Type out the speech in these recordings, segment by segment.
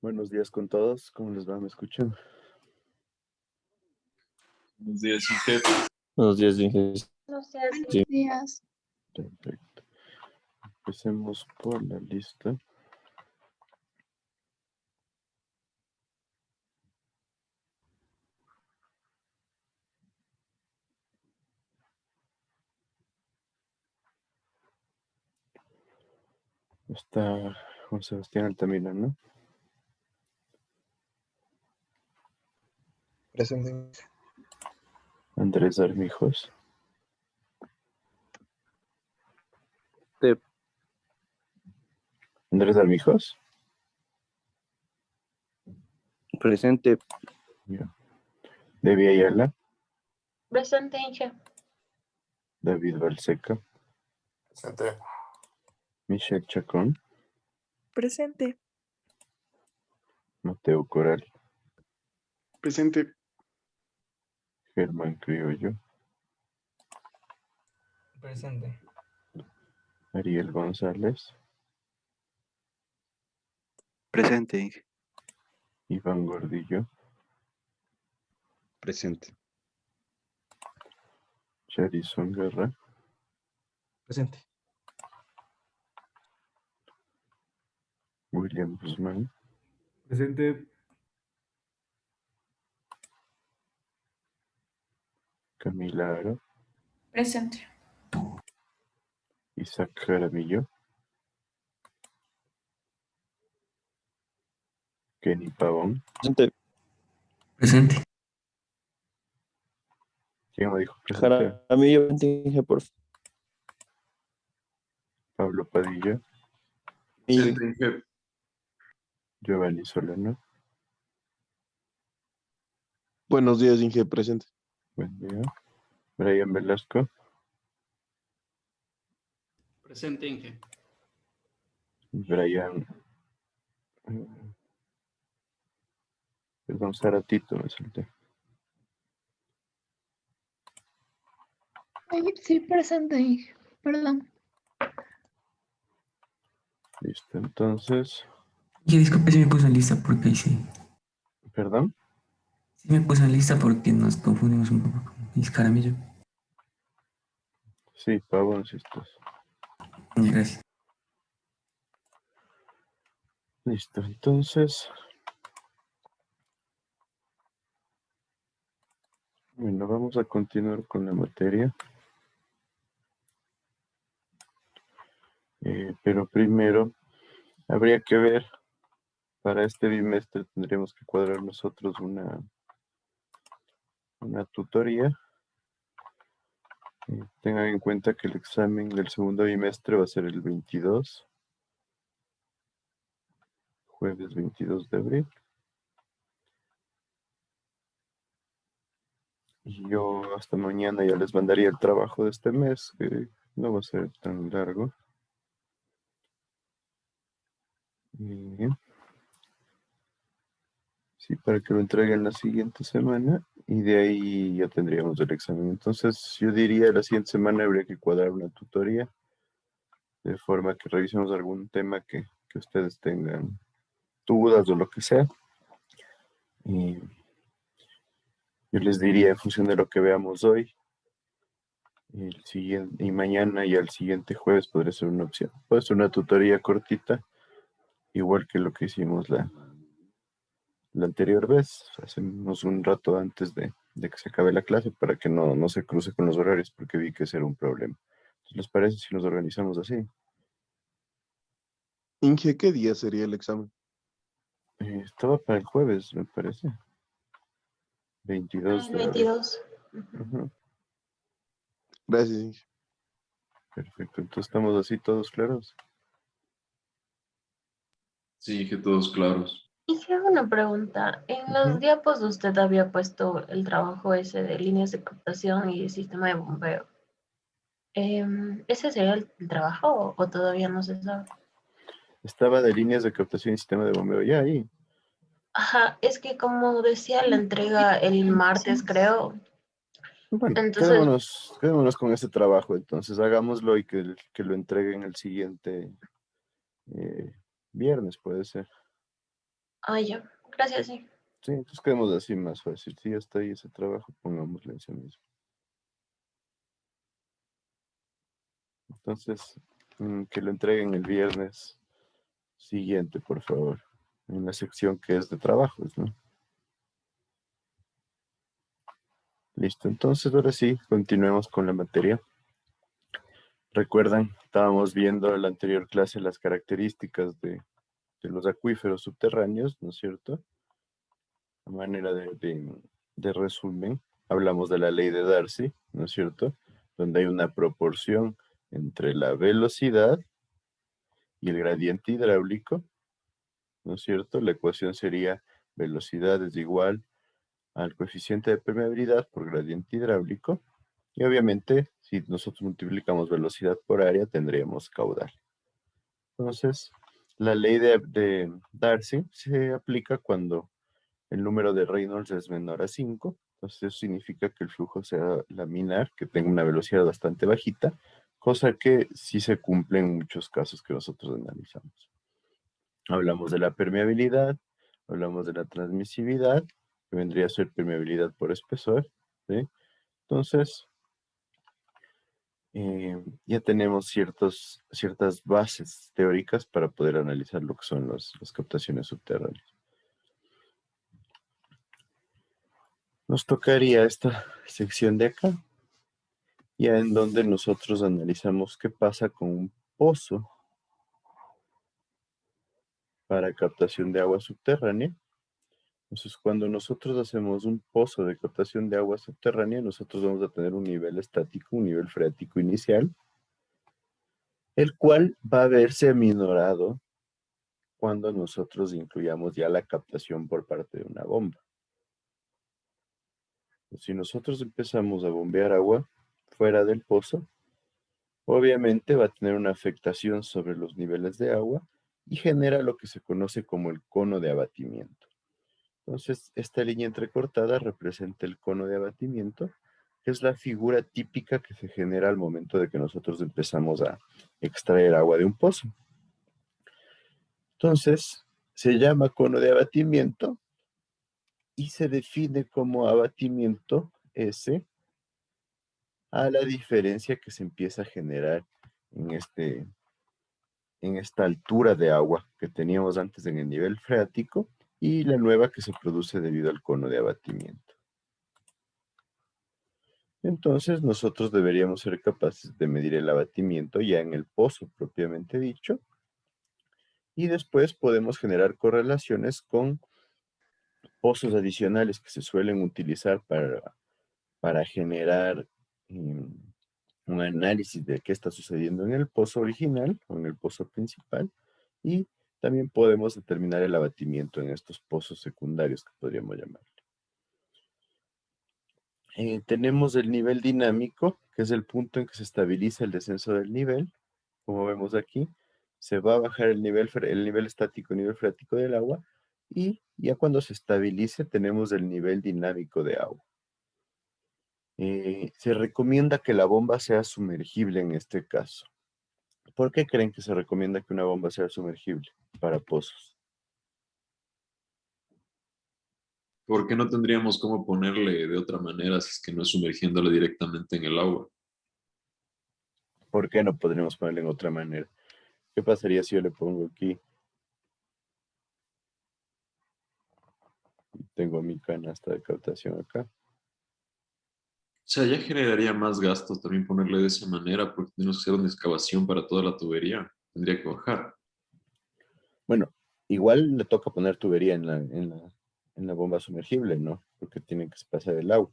Buenos días con todos, ¿cómo les va? ¿Me escuchan? Buenos días, Inge. Buenos días, Inge. Buenos días. Sí. Días. Perfecto. Empecemos por la lista. Está Juan Sebastián Altamira, ¿no? Presente. Andrés Armijos. Andrés Armijos. Presente. Ya. Debbie Ayala. Presente, Inge. David Balseca. Presente. Michelle Chacón. Presente. Mateo Coral. Presente. Germán Criollo. Presente. Ariel González. Presente, Inge. Iván Gordillo. Presente. Charison Guerra. Presente. William Guzmán. Presente. Camila Aro. Presente. Isaac Jaramillo. Kenny Pavón. Presente. Presente. ¿Quién me dijo presente? Jaramillo, Inge, por favor. Pablo Padilla. Presente, Inge. Giovanni Solano. Buenos días, Inge. Presente. Buen día. Brian Velasco. Presente, Inge. Brian. Perdón, Saratito me salté. Ay, sí, presente, Inge. Perdón. Listo, entonces. Inge, disculpe si me puse en lista porque ahí sí. ¿Perdón? Sí me puse en lista porque nos confundimos un poco con mis caramillo. Sí, Pavón, si estás. Gracias. Listo, entonces. Bueno, vamos a continuar con la materia. Pero primero habría que ver, para este bimestre tendríamos que cuadrar nosotros una tutoría. Tengan en cuenta que el examen del segundo bimestre va a ser el 22, jueves 22 de abril. Y yo hasta mañana ya les mandaría el trabajo de este mes, que no va a ser tan largo. Y sí, para que lo entreguen la siguiente semana y de ahí ya tendríamos el examen. Entonces yo diría la siguiente semana habría que cuadrar una tutoría de forma que revisemos algún tema que ustedes tengan dudas o lo que sea. Y yo les diría en función de lo que veamos hoy, el siguiente, y mañana y al siguiente jueves podría ser una opción. Puede ser una tutoría cortita, igual que lo que hicimos la anterior vez. Hacemos un rato antes de que se acabe la clase para que no se cruce con los horarios, porque vi que ese era un problema. Entonces, ¿les parece si nos organizamos así? Inge, ¿qué día sería el examen? Estaba para el jueves, me parece. 22 de abril. 22. Ujú. Gracias, Inge. Perfecto, entonces estamos así todos claros. Sí, Inge, todos claros. Inge, hago una pregunta. En los Ujú. diapos usted había puesto el trabajo ese de líneas de captación y sistema de bombeo. ¿Ese sería el trabajo o todavía no se sabe? Estaba de líneas de captación y sistema de bombeo ya ahí. Ajá, es que como decía la entrega el martes, creo. Bueno, Entonces, quedémonos con ese trabajo, entonces hagámoslo y que lo entreguen el siguiente viernes, puede ser. Ah, ya. Gracias, sí. Sí, entonces quedemos así más fácil. Si ya está ahí ese trabajo, pongámosle ese mismo. Entonces, que lo entreguen el viernes siguiente, por favor, en la sección que es de trabajos, ¿no? Listo, entonces ahora sí, continuemos con la materia. Recuerdan, estábamos viendo en la anterior clase las características de los acuíferos subterráneos, ¿no es cierto? A manera de resumen, hablamos de la ley de Darcy, ¿no es cierto? Donde hay una proporción entre la velocidad y el gradiente hidráulico, ¿no es cierto? La ecuación sería velocidad es igual al coeficiente de permeabilidad por gradiente hidráulico. Y obviamente, si nosotros multiplicamos velocidad por área, tendríamos caudal. Entonces, la ley de Darcy se aplica cuando el número de Reynolds es menor a 5. Entonces, eso significa que el flujo sea laminar, que tenga una velocidad bastante bajita, cosa que sí se cumple en muchos casos que nosotros analizamos. Hablamos de la permeabilidad, hablamos de la transmisividad, que vendría a ser permeabilidad por espesor, ¿sí? Entonces, ya tenemos ciertas bases teóricas para poder analizar lo que son las captaciones subterráneas. Nos tocaría esta sección de acá, ya en donde nosotros analizamos qué pasa con un pozo para captación de agua subterránea. Entonces, cuando nosotros hacemos un pozo de captación de agua subterránea, nosotros vamos a tener un nivel estático, un nivel freático inicial, el cual va a verse aminorado cuando nosotros incluyamos ya la captación por parte de una bomba. Si nosotros empezamos a bombear agua fuera del pozo, obviamente va a tener una afectación sobre los niveles de agua y genera lo que se conoce como el cono de abatimiento. Entonces, esta línea entrecortada representa el cono de abatimiento, que es la figura típica que se genera al momento de que nosotros empezamos a extraer agua de un pozo. Entonces, se llama cono de abatimiento y se define como abatimiento S a la diferencia que se empieza a generar en esta altura de agua que teníamos antes en el nivel freático y la nueva que se produce debido al cono de abatimiento. Entonces nosotros deberíamos ser capaces de medir el abatimiento ya en el pozo propiamente dicho y después podemos generar correlaciones con pozos adicionales que se suelen utilizar para generar un análisis de qué está sucediendo en el pozo original o en el pozo principal y también podemos determinar el abatimiento en estos pozos secundarios que podríamos llamar. Tenemos el nivel dinámico, que es el punto en que se estabiliza el descenso del nivel. Como vemos aquí, se va a bajar el nivel estático, el nivel freático del agua, y ya cuando se estabilice tenemos el nivel dinámico de agua. Se recomienda que la bomba sea sumergible en este caso. ¿Por qué creen que se recomienda que una bomba sea sumergible para pozos? ¿Por qué no tendríamos cómo ponerle de otra manera si es que no es sumergiéndole directamente en el agua? ¿Por qué no podríamos ponerle en otra manera? ¿Qué pasaría si yo le pongo aquí? Tengo mi canasta de captación acá. O sea, ya generaría más gastos también ponerle de esa manera porque tenemos que hacer una excavación para toda la tubería. Tendría que bajar. Bueno, igual le toca poner tubería en la bomba sumergible, ¿no? Porque tiene que pasar el agua.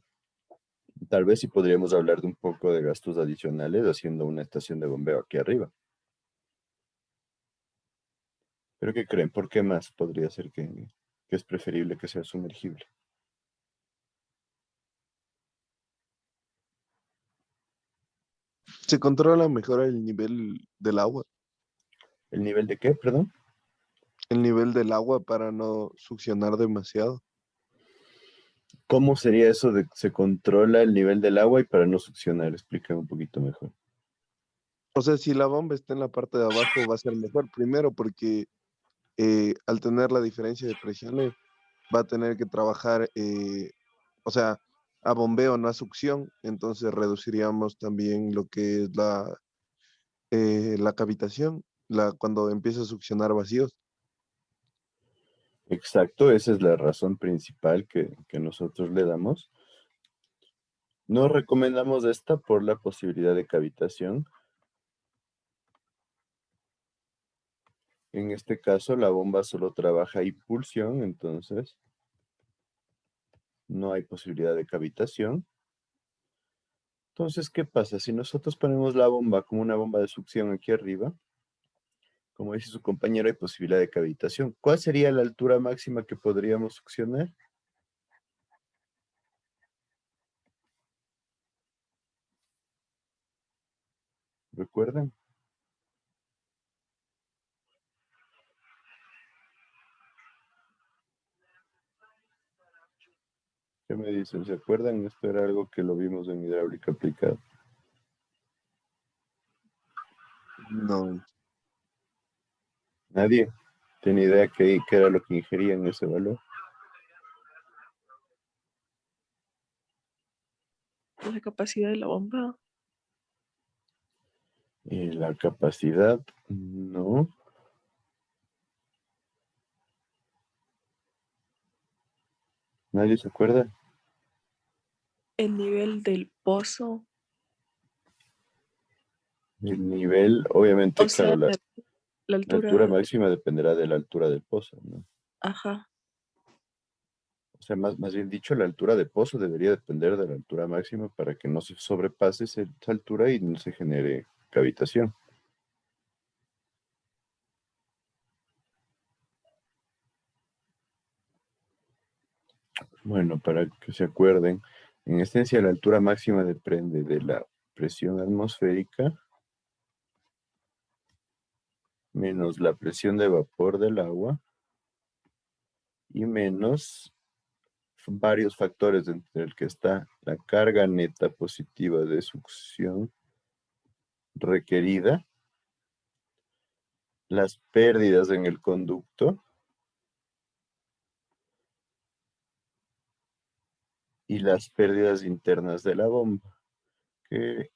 Tal vez sí podríamos hablar de un poco de gastos adicionales haciendo una estación de bombeo aquí arriba. ¿Pero qué creen? ¿Por qué más podría ser que es preferible que sea sumergible? Se controla mejor el nivel del agua. ¿El nivel de qué, perdón? El nivel del agua para no succionar demasiado. ¿Cómo sería eso de que se controla el nivel del agua y para no succionar? Explícame un poquito mejor. O sea, si la bomba está en la parte de abajo va a ser mejor. Primero porque al tener la diferencia de presiones, va a tener que trabajar, o sea, a bombeo, no a succión, entonces reduciríamos también lo que es la cavitación, cuando empieza a succionar vacíos. Exacto, esa es la razón principal que nosotros le damos. No recomendamos esta por la posibilidad de cavitación. En este caso, la bomba solo trabaja a impulsión, entonces no hay posibilidad de cavitación. Entonces, ¿qué pasa? Si nosotros ponemos la bomba como una bomba de succión aquí arriba, como dice su compañero, hay posibilidad de cavitación. ¿Cuál sería la altura máxima que podríamos succionar? ¿Recuerdan? ¿Qué me dicen? ¿Se acuerdan? Esto era algo que lo vimos en hidráulica aplicada. No, ¿Nadie tiene idea qué era lo que ingerían ese valor? La capacidad de la bomba. La capacidad, no. ¿Nadie se acuerda? El nivel del pozo. El nivel, obviamente, O sea, claro, la la altura altura. máxima dependerá de la altura del pozo, ¿no? Ajá. O sea, más bien dicho, la altura de pozo debería depender de la altura máxima para que no se sobrepase esa altura y no se genere cavitación. Bueno, para que se acuerden, en esencia la altura máxima depende de la presión atmosférica menos la presión de vapor del agua y menos varios factores entre el que está la carga neta positiva de succión requerida, las pérdidas en el conducto y las pérdidas internas de la bomba, que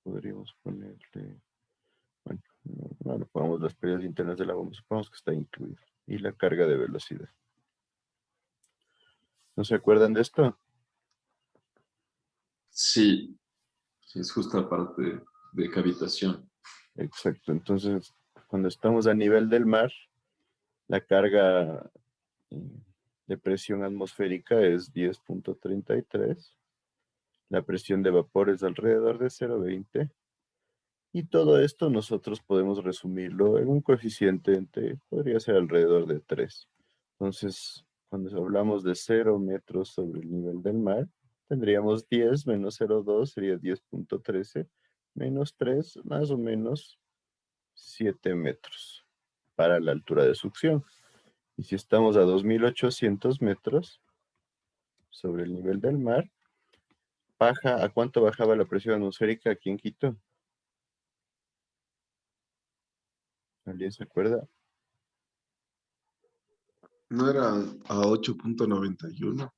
podríamos ponerle, bueno, no le pongamos las pérdidas internas de la bomba, supongamos que está incluido, y la carga de velocidad. ¿No se acuerdan de esto? Sí, sí, es justo la parte de cavitación. Exacto, entonces cuando estamos a nivel del mar, la carga de presión atmosférica es 10.33, la presión de vapor es alrededor de 0.20 y todo esto nosotros podemos resumirlo en un coeficiente podría ser alrededor de 3. Entonces, cuando hablamos de 0 metros sobre el nivel del mar, tendríamos 10 menos 0.2 sería 10.13 menos 3 más o menos 7 metros para la altura de succión. Y si estamos a 2.800 metros sobre el nivel del mar, ¿a cuánto bajaba la presión atmosférica aquí en Quito? ¿Alguien se acuerda? ¿No era a 8.91?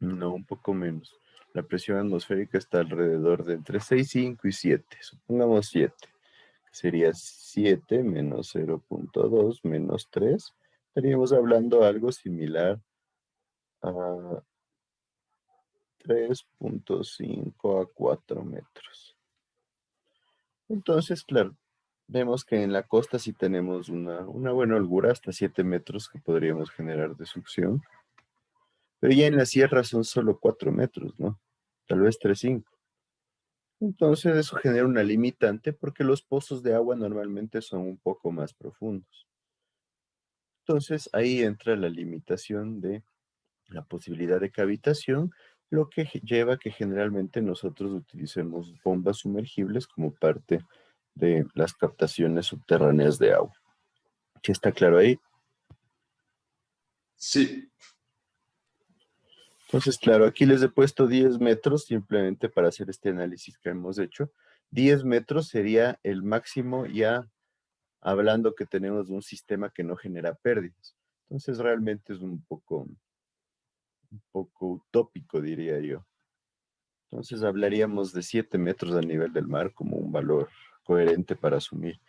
No, un poco menos. La presión atmosférica está alrededor de entre 6,5 y 7. Supongamos 7. Sería 7 menos 0.2 menos 3. Estaríamos hablando algo similar a 3.5 a 4 metros. Entonces, claro, vemos que en la costa sí tenemos una buena holgura, hasta 7 metros que podríamos generar de succión. Pero ya en la sierra son solo 4 metros, ¿no? Tal vez 3,5. Entonces eso genera una limitante porque los pozos de agua normalmente son un poco más profundos. Entonces ahí entra la limitación de la posibilidad de cavitación, lo que lleva a que generalmente nosotros utilicemos bombas sumergibles como parte de las captaciones subterráneas de agua. ¿Sí está claro ahí? Sí, Entonces, claro, aquí les he puesto 10 metros simplemente para hacer este análisis que hemos hecho. 10 metros sería el máximo ya hablando que tenemos un sistema que no genera pérdidas. Entonces realmente es un poco utópico, diría yo. Entonces hablaríamos de 7 metros al nivel del mar como un valor coherente para asumir.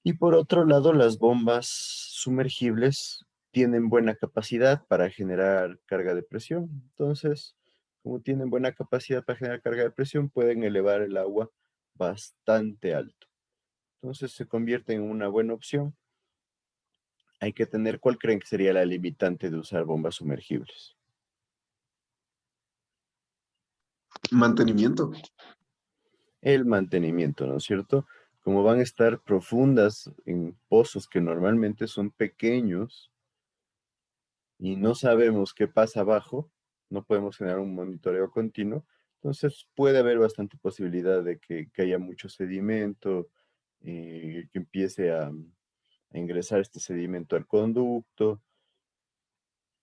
Y por otro lado, las bombas sumergibles tienen buena capacidad para generar carga de presión. Entonces, como tienen buena capacidad para generar carga de presión, pueden elevar el agua bastante alto. Entonces se convierte en una buena opción. Hay que tener, ¿cuál creen que sería la limitante de usar bombas sumergibles? Mantenimiento. El mantenimiento, ¿no es cierto? Como van a estar profundas en pozos que normalmente son pequeños y no sabemos qué pasa abajo, no podemos generar un monitoreo continuo, entonces puede haber bastante posibilidad de que haya mucho sedimento, que empiece a ingresar este sedimento al conducto,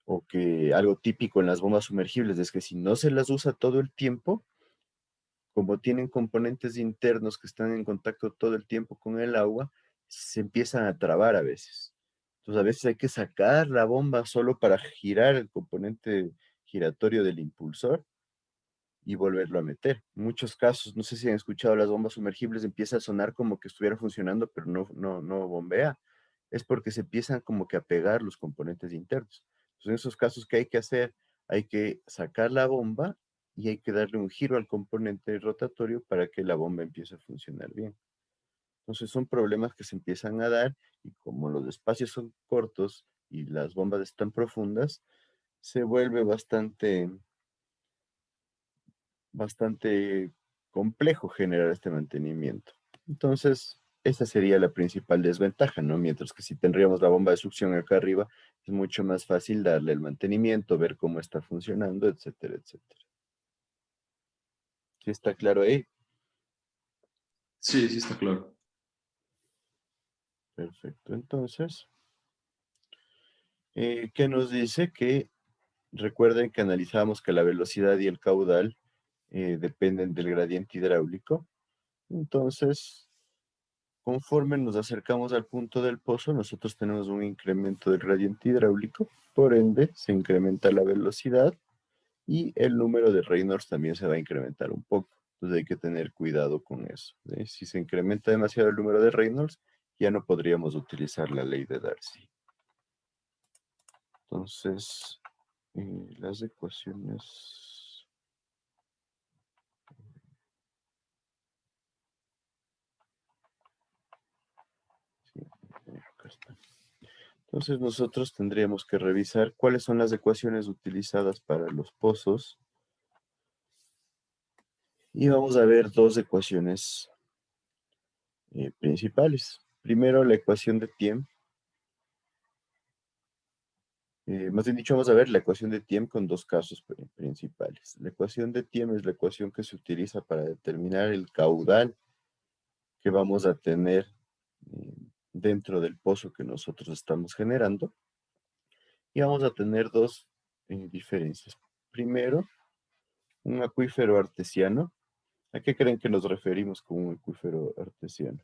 o que algo típico en las bombas sumergibles es que si no se las usa todo el tiempo, como tienen componentes internos que están en contacto todo el tiempo con el agua, se empiezan a trabar a veces. Entonces a veces hay que sacar la bomba solo para girar el componente giratorio del impulsor y volverlo a meter. En muchos casos, no sé si han escuchado las bombas sumergibles, empieza a sonar como que estuviera funcionando, pero no bombea. Es porque se empiezan como que a pegar los componentes internos. Entonces, en esos casos, ¿qué hay que hacer? Hay que sacar la bomba y hay que darle un giro al componente rotatorio para que la bomba empiece a funcionar bien. Entonces, son problemas que se empiezan a dar y como los espacios son cortos y las bombas están profundas, se vuelve bastante complejo generar este mantenimiento. Entonces, esa sería la principal desventaja, ¿no? Mientras que si tendríamos la bomba de succión acá arriba, es mucho más fácil darle el mantenimiento, ver cómo está funcionando, etcétera, etcétera. ¿Sí está claro ahí? Sí, sí está claro. Perfecto. Entonces, ¿qué nos dice? Que recuerden que analizamos que la velocidad y el caudal dependen del gradiente hidráulico. Entonces, conforme nos acercamos al punto del pozo, nosotros tenemos un incremento del gradiente hidráulico, por ende se incrementa la velocidad y el número de Reynolds también se va a incrementar un poco. Entonces hay que tener cuidado con eso. ¿Sí? Si se incrementa demasiado el número de Reynolds, ya no podríamos utilizar la ley de Darcy. Entonces, las ecuaciones... Sí, acá está. Entonces nosotros tendríamos que revisar cuáles son las ecuaciones utilizadas para los pozos. Y vamos a ver dos ecuaciones principales. Primero, la ecuación de Thiem. Más bien dicho, vamos a ver la ecuación de Thiem con dos casos principales. La ecuación de Thiem es la ecuación que se utiliza para determinar el caudal que vamos a tener dentro del pozo que nosotros estamos generando. Y vamos a tener dos diferencias. Primero, un acuífero artesiano. ¿A qué creen que nos referimos con un acuífero artesiano?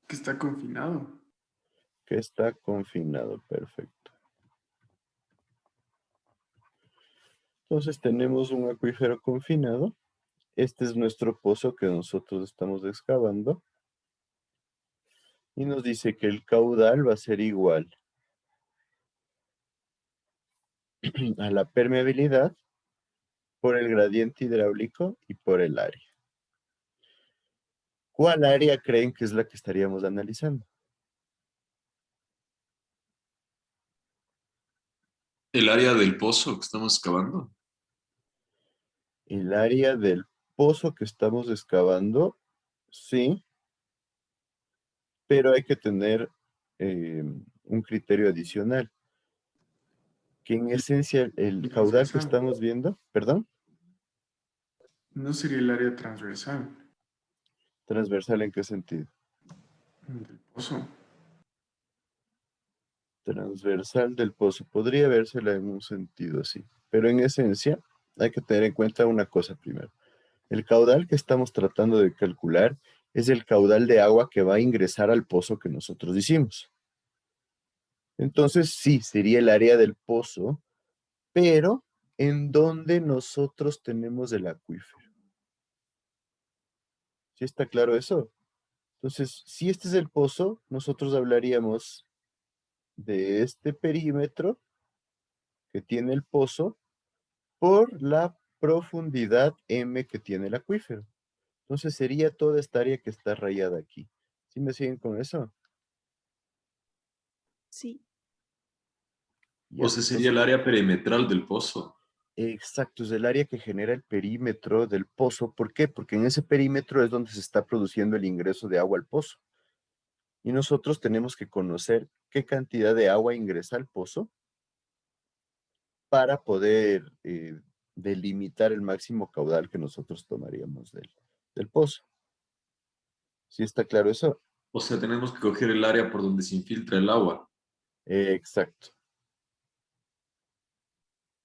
Que está confinado. Que está confinado, perfecto. Entonces tenemos un acuífero confinado. Este es nuestro pozo que nosotros estamos excavando. Y nos dice que el caudal va a ser igual a la permeabilidad por el gradiente hidráulico y por el área. ¿Cuál área creen que es la que estaríamos analizando? El área del pozo que estamos excavando. El área del pozo que estamos excavando, sí, pero hay que tener un criterio adicional, que en esencia el caudal que Transversal. estamos viendo, perdón, No sería el área transversal transversal en qué sentido, del pozo. transversal del pozo, podría vérsela en un sentido así, pero en esencia hay que tener en cuenta una cosa primero. El caudal que estamos tratando de calcular es el caudal de agua que va a ingresar al pozo que nosotros hicimos. Entonces, sí, sería el área del pozo, pero en donde nosotros tenemos el acuífero. ¿Sí está claro eso? Entonces, si este es el pozo, nosotros hablaríamos de este perímetro que tiene el pozo por la profundidad M que tiene el acuífero. Entonces sería toda esta área que está rayada aquí. ¿Sí me siguen con eso? Sí. Ya, O sea, sería el área perimetral del pozo. exacto, es el área que genera el perímetro del pozo. ¿Por qué? Porque en ese perímetro es donde se está produciendo el ingreso de agua al pozo. Y nosotros tenemos que conocer qué cantidad de agua ingresa al pozo para poder delimitar el máximo caudal que nosotros tomaríamos del pozo. ¿Sí está claro eso? O sea, tenemos que coger el área por donde se infiltra el agua. Exacto.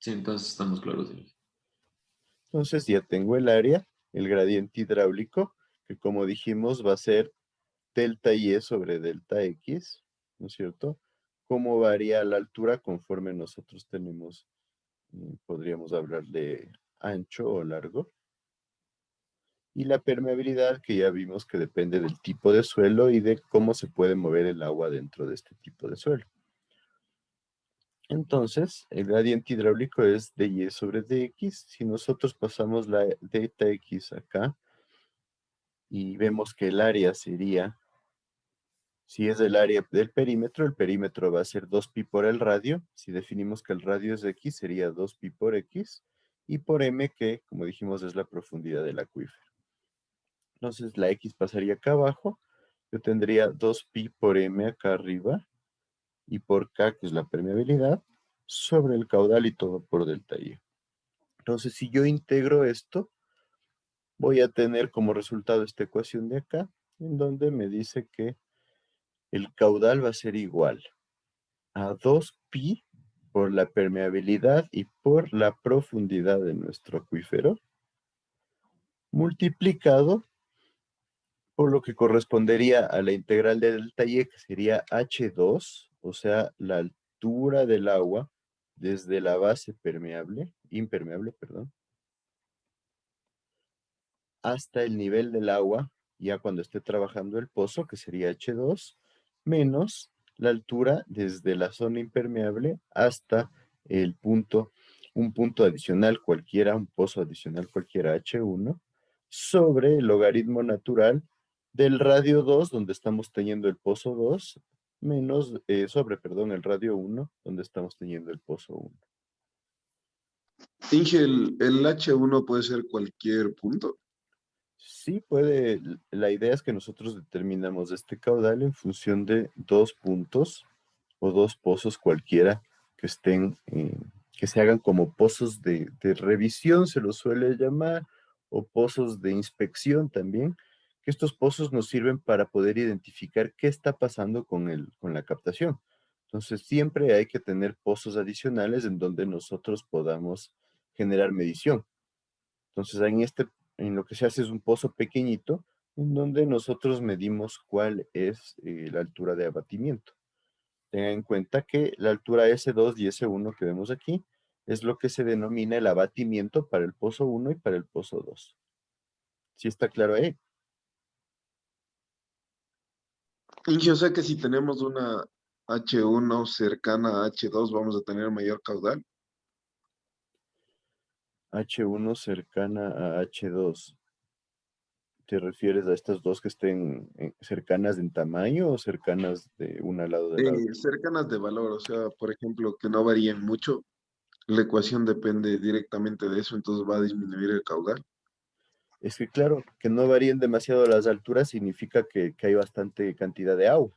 Sí, entonces estamos claros. Inge. Entonces ya tengo el área, el gradiente hidráulico, que como dijimos va a ser delta Y sobre delta X, ¿no es cierto? Cómo varía la altura conforme nosotros tenemos, podríamos hablar de ancho o largo. Y la permeabilidad, que ya vimos que depende del tipo de suelo y de cómo se puede mover el agua dentro de este tipo de suelo. Entonces, el gradiente hidráulico es dy sobre dx. Si nosotros pasamos la delta x acá y vemos que el área sería, si es el área del perímetro, el perímetro va a ser 2pi por el radio. Si definimos que el radio es x, sería 2pi por x. Y por m, que como dijimos es la profundidad del acuífero. Entonces la x pasaría acá abajo. Yo tendría 2pi por m acá arriba. Y por k, que es la permeabilidad, sobre el caudal y todo por delta y. Entonces, si yo integro esto, voy a tener como resultado esta ecuación de acá, en donde me dice que el caudal va a ser igual a 2pi por la permeabilidad y por la profundidad de nuestro acuífero, multiplicado por lo que correspondería a la integral de delta y, que sería H2, o sea, la altura del agua desde la base impermeable, perdón, hasta el nivel del agua, ya cuando esté trabajando el pozo, que sería H2, menos la altura desde la zona impermeable hasta el punto, un punto adicional cualquiera, un pozo adicional cualquiera, H1, sobre el logaritmo natural del radio 2, donde estamos teniendo el pozo 2, menos, perdón, el radio 1, donde estamos teniendo el pozo 1. Inge, el H1 puede ser cualquier punto. Sí, puede. La idea es que nosotros determinamos este caudal en función de 2 puntos o 2 pozos cualquiera que estén, que se hagan como pozos de revisión, se los suele llamar, o pozos de inspección también, que estos pozos nos sirven para poder identificar qué está pasando con la captación. Entonces, siempre hay que tener pozos adicionales en donde nosotros podamos generar medición. Entonces, en lo que se hace es un pozo pequeñito en donde nosotros medimos cuál es la altura de abatimiento. Tengan en cuenta que la altura S2 y S1 que vemos aquí es lo que se denomina el abatimiento para el pozo 1 y para el pozo 2. ¿Sí está claro ahí? Inge, o sea que si tenemos una H1 cercana a H2, vamos a tener mayor caudal. H1 cercana a H2. ¿Te refieres a estas dos que estén cercanas en tamaño o cercanas de una al lado de la otra? Cercanas de valor, o sea, por ejemplo, que no varíen mucho. La ecuación depende directamente de eso, entonces va a disminuir el caudal. Es que claro, que no varíen demasiado las alturas significa que hay bastante cantidad de agua.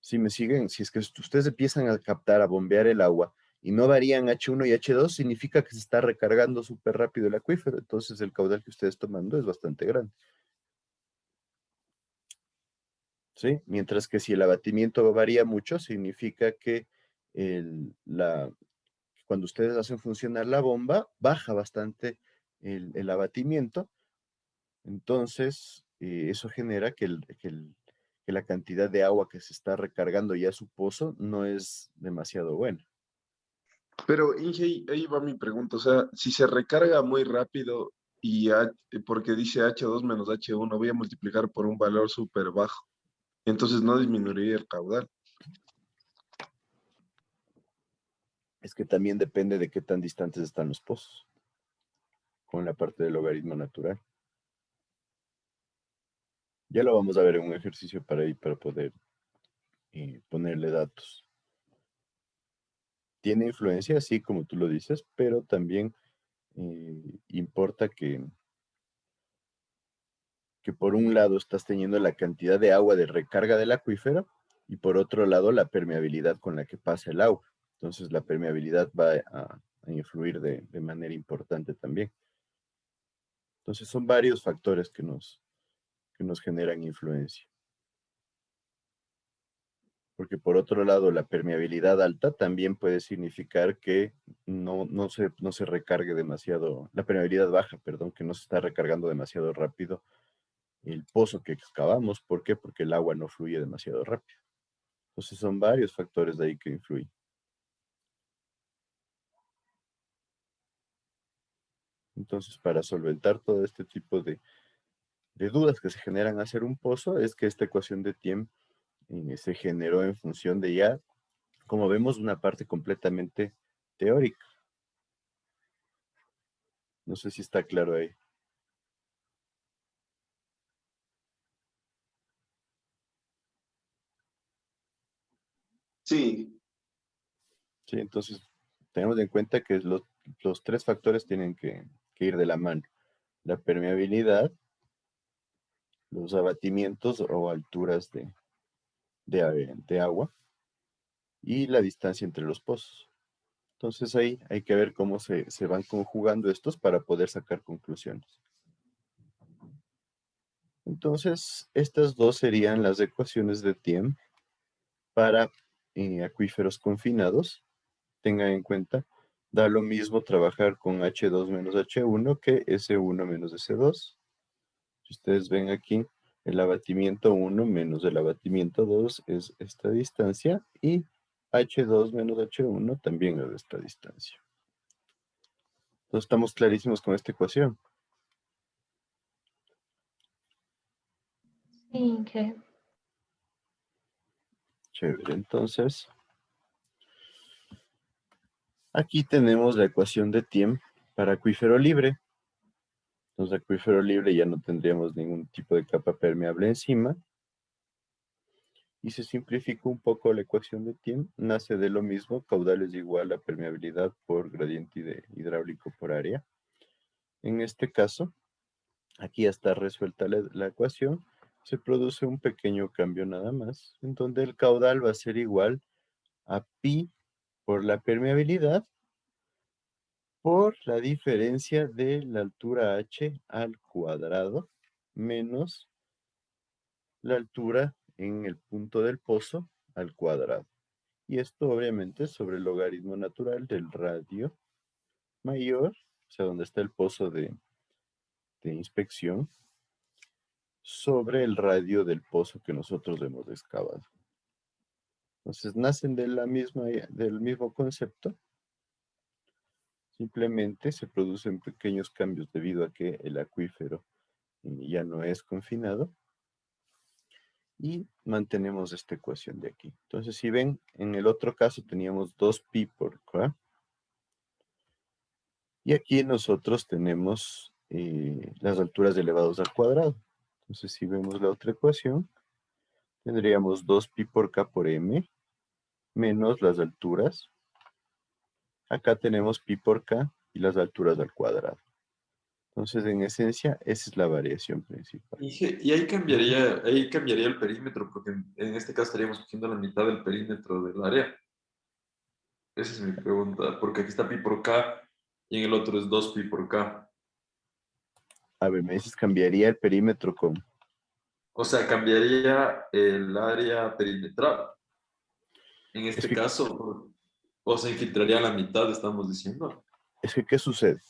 Si me siguen, si es que ustedes empiezan a captar, a bombear el agua y no varían H1 y H2, significa que se está recargando súper rápido el acuífero. Entonces el caudal que ustedes tomando es bastante grande. ¿Sí? Mientras que si el abatimiento varía mucho, significa que cuando ustedes hacen funcionar la bomba, baja bastante el abatimiento. Entonces, eso genera que la cantidad de agua que se está recargando ya a su pozo no es demasiado buena. Pero, Inge, ahí va mi pregunta. O sea, si se recarga muy rápido porque dice H2 menos H1, voy a multiplicar por un valor súper bajo. Entonces no disminuiría el caudal. Es que también depende de qué tan distantes están los pozos con la parte del logaritmo natural. Ya lo vamos a ver en un ejercicio para poder ponerle datos. Tiene influencia, así como tú lo dices, pero también importa que por un lado estás teniendo la cantidad de agua de recarga del acuífero y por otro lado la permeabilidad con la que pasa el agua. Entonces la permeabilidad va a influir de manera importante también. Entonces son varios factores que nos generan influencia. Porque por otro lado, la permeabilidad alta también puede significar que no se recargue demasiado, la permeabilidad baja, perdón, que no se está recargando demasiado rápido el pozo que excavamos. ¿Por qué? Porque el agua no fluye demasiado rápido. Entonces son varios factores de ahí que influyen. Entonces, para solventar todo este tipo de dudas que se generan al hacer un pozo, es que esta ecuación de Thiem se generó en función de ya, como vemos, una parte completamente teórica. No sé si está claro ahí. Sí. Sí, entonces tenemos en cuenta que los tres factores tienen que ir de la mano. La permeabilidad, los abatimientos o alturas de agua y la distancia entre los pozos. Entonces ahí hay que ver cómo se van conjugando estos para poder sacar conclusiones. Entonces, estas dos serían las ecuaciones de Thiem para acuíferos confinados. Tengan en cuenta, da lo mismo trabajar con H2 menos H1 que S1 menos S2. Si ustedes ven aquí, el abatimiento 1 menos el abatimiento 2 es esta distancia y H2 menos H1 también es esta distancia. Entonces estamos clarísimos con esta ecuación. Sí, que Chévere, entonces aquí tenemos la ecuación de Thiem para acuífero libre. Entonces acuífero libre ya no tendríamos ningún tipo de capa permeable encima. Y se simplifica un poco la ecuación de Thiem. Nace de lo mismo, caudal es igual a permeabilidad por gradiente hidráulico por área. En este caso, aquí ya está resuelta la ecuación. Se produce un pequeño cambio nada más, en donde el caudal va a ser igual a pi por la permeabilidad por la diferencia de la altura h al cuadrado menos la altura en el punto del pozo al cuadrado. Y esto obviamente sobre el logaritmo natural del radio mayor, o sea, donde está el pozo de inspección, sobre el radio del pozo que nosotros hemos excavado. Entonces nacen del mismo concepto. Simplemente se producen pequeños cambios debido a que el acuífero ya no es confinado. Y mantenemos esta ecuación de aquí. Entonces, si ven, en el otro caso teníamos 2pi por k. Y aquí nosotros tenemos las alturas elevados al cuadrado. Entonces, si vemos la otra ecuación, tendríamos 2pi por k por m menos las alturas. Acá tenemos pi por k y las alturas al cuadrado. Entonces, en esencia, esa es la variación principal. Y ahí cambiaría el perímetro, porque en este caso estaríamos cogiendo la mitad del perímetro del área. Esa es mi pregunta, porque aquí está pi por k y en el otro es 2pi por k. A ver, me dices, cambiaría el perímetro con... O sea, cambiaría el área perimetral. En este caso, O se infiltraría a la mitad, estamos diciendo. Es que, ¿qué sucede?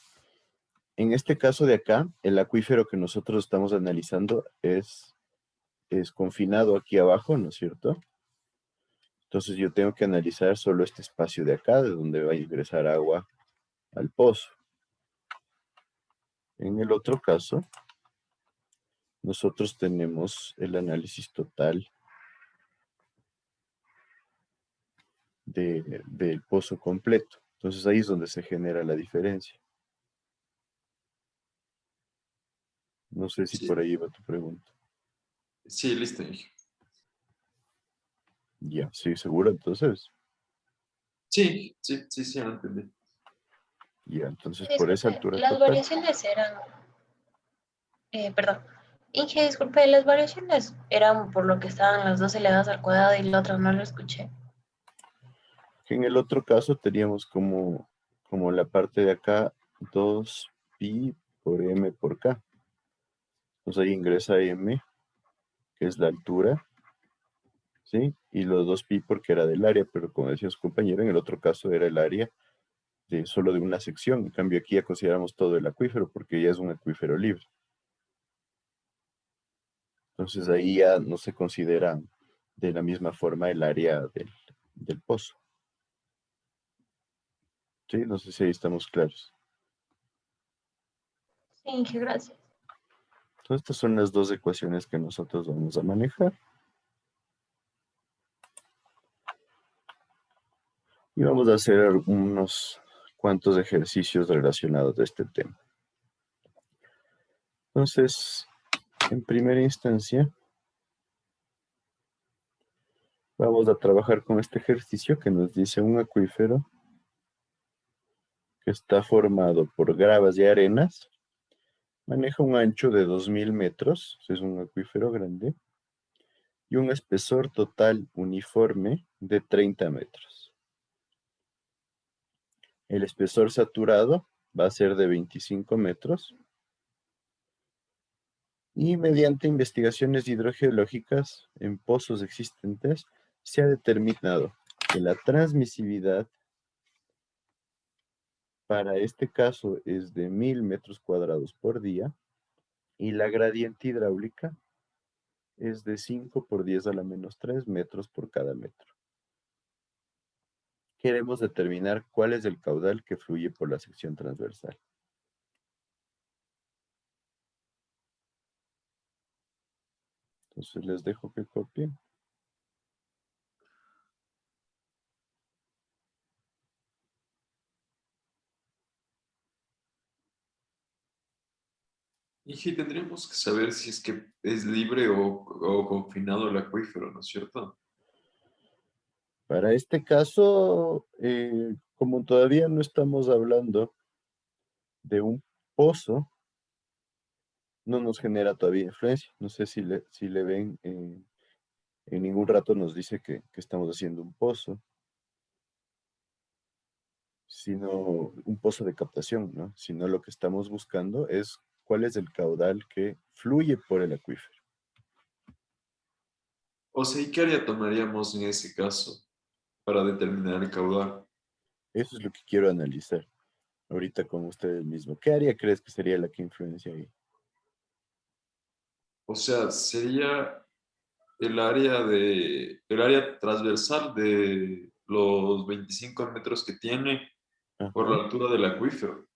En este caso de acá, el acuífero que nosotros estamos analizando es confinado aquí abajo, ¿no es cierto? Entonces yo tengo que analizar solo este espacio de acá, de donde va a ingresar agua al pozo. En el otro caso, nosotros tenemos el análisis total del pozo completo. Entonces ahí es donde se genera la diferencia. No sé si Sí, por ahí va tu pregunta. sí, listo, Inge. Ya, sí, seguro, entonces. Sí, lo entendí. Ya, entonces por esa Disculpe, altura las total. variaciones eran, perdón, Inge, disculpe, las variaciones eran por lo que estaban las dos elevadas al cuadrado y la otra no lo escuché. Que en el otro caso teníamos como la parte de acá 2pi por m por k. Entonces ahí ingresa m, que es la altura, ¿sí? Y los 2pi porque era del área, pero como decía su compañero, en el otro caso era el área solo de una sección. En cambio aquí ya consideramos todo el acuífero porque ya es un acuífero libre. Entonces ahí ya no se considera de la misma forma el área del pozo. ¿Sí? No sé si ahí estamos claros. Sí, Inge, gracias. Entonces estas son las dos ecuaciones que nosotros vamos a manejar. Y vamos a hacer unos cuantos ejercicios relacionados a este tema. Entonces, en primera instancia, vamos a trabajar con este ejercicio que nos dice un acuífero que está formado por gravas y arenas. Maneja un ancho de 2000 metros, es un acuífero grande, y un espesor total uniforme de 30 metros. El espesor saturado va a ser de 25 metros. Y mediante investigaciones hidrogeológicas en pozos existentes, se ha determinado que la transmisividad para este caso es de 1000 metros cuadrados por día y la gradiente hidráulica es de 5 por 10 a la menos 3 metros por cada metro. Queremos determinar cuál es el caudal que fluye por la sección transversal. Entonces les dejo que copien. Y sí, tendríamos que saber si es que es libre o confinado el acuífero, ¿no es cierto? Para este caso, como todavía no estamos hablando de un pozo, no nos genera todavía influencia. No sé si le ven, en ningún rato nos dice que estamos haciendo un pozo, sino un pozo de captación, ¿no? Sino lo que estamos buscando es cuál es el caudal que fluye por el acuífero. O sea, ¿y qué área tomaríamos en ese caso para determinar el caudal? Eso es lo que quiero analizar ahorita con ustedes mismos. ¿Qué área crees que sería la que influencia ahí? O sea, sería el área transversal de los 25 metros que tiene por Ajá. la altura del acuífero.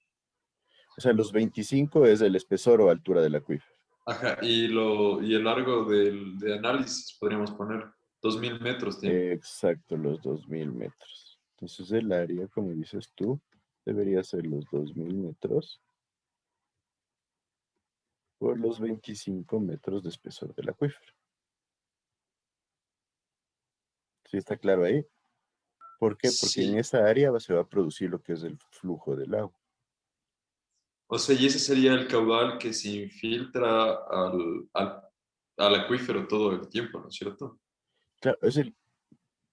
O sea, los 25 es el espesor o altura del acuífero. Ajá, y el largo de análisis podríamos poner 2000 metros tiene. Exacto, los 2000 metros. Entonces el área, como dices tú, debería ser los 2000 metros por los 25 metros de espesor del acuífero. ¿Sí está claro ahí? ¿Por qué? Porque en Sí, esa área se va a producir lo que es el flujo del agua. o sea, y ese sería el caudal que se infiltra al acuífero todo el tiempo, ¿no es cierto? Claro,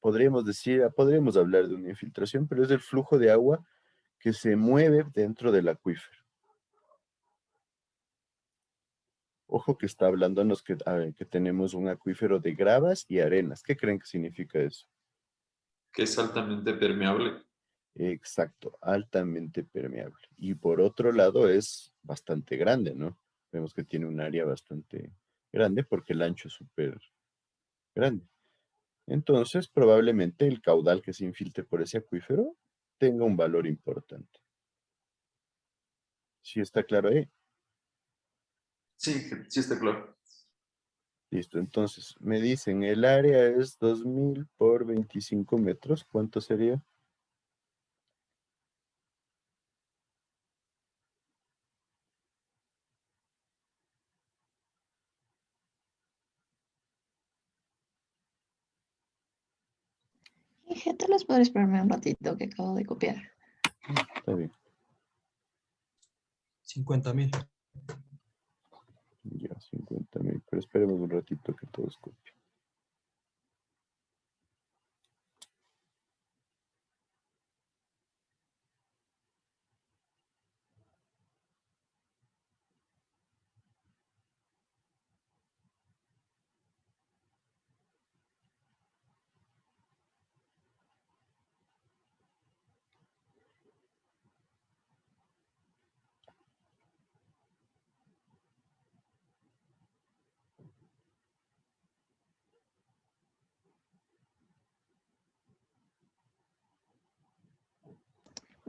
podríamos hablar de una infiltración, pero es el flujo de agua que se mueve dentro del acuífero. Ojo que está hablándonos que tenemos un acuífero de gravas y arenas. ¿Qué creen que significa eso? Que es altamente permeable. Exacto, altamente permeable. Y por otro lado es bastante grande, ¿no? Vemos que tiene un área bastante grande porque el ancho es súper grande. Entonces, probablemente el caudal que se infiltre por ese acuífero tenga un valor importante. ¿Sí está claro ahí? Sí, sí está claro. Listo, entonces me dicen el área es 2000 por 25 metros. ¿Cuánto sería? Inge, tal vez puedes esperarme un ratito que acabo de copiar. Está bien. 50.000. Ya, 50.000. Pero esperemos un ratito que todos copien.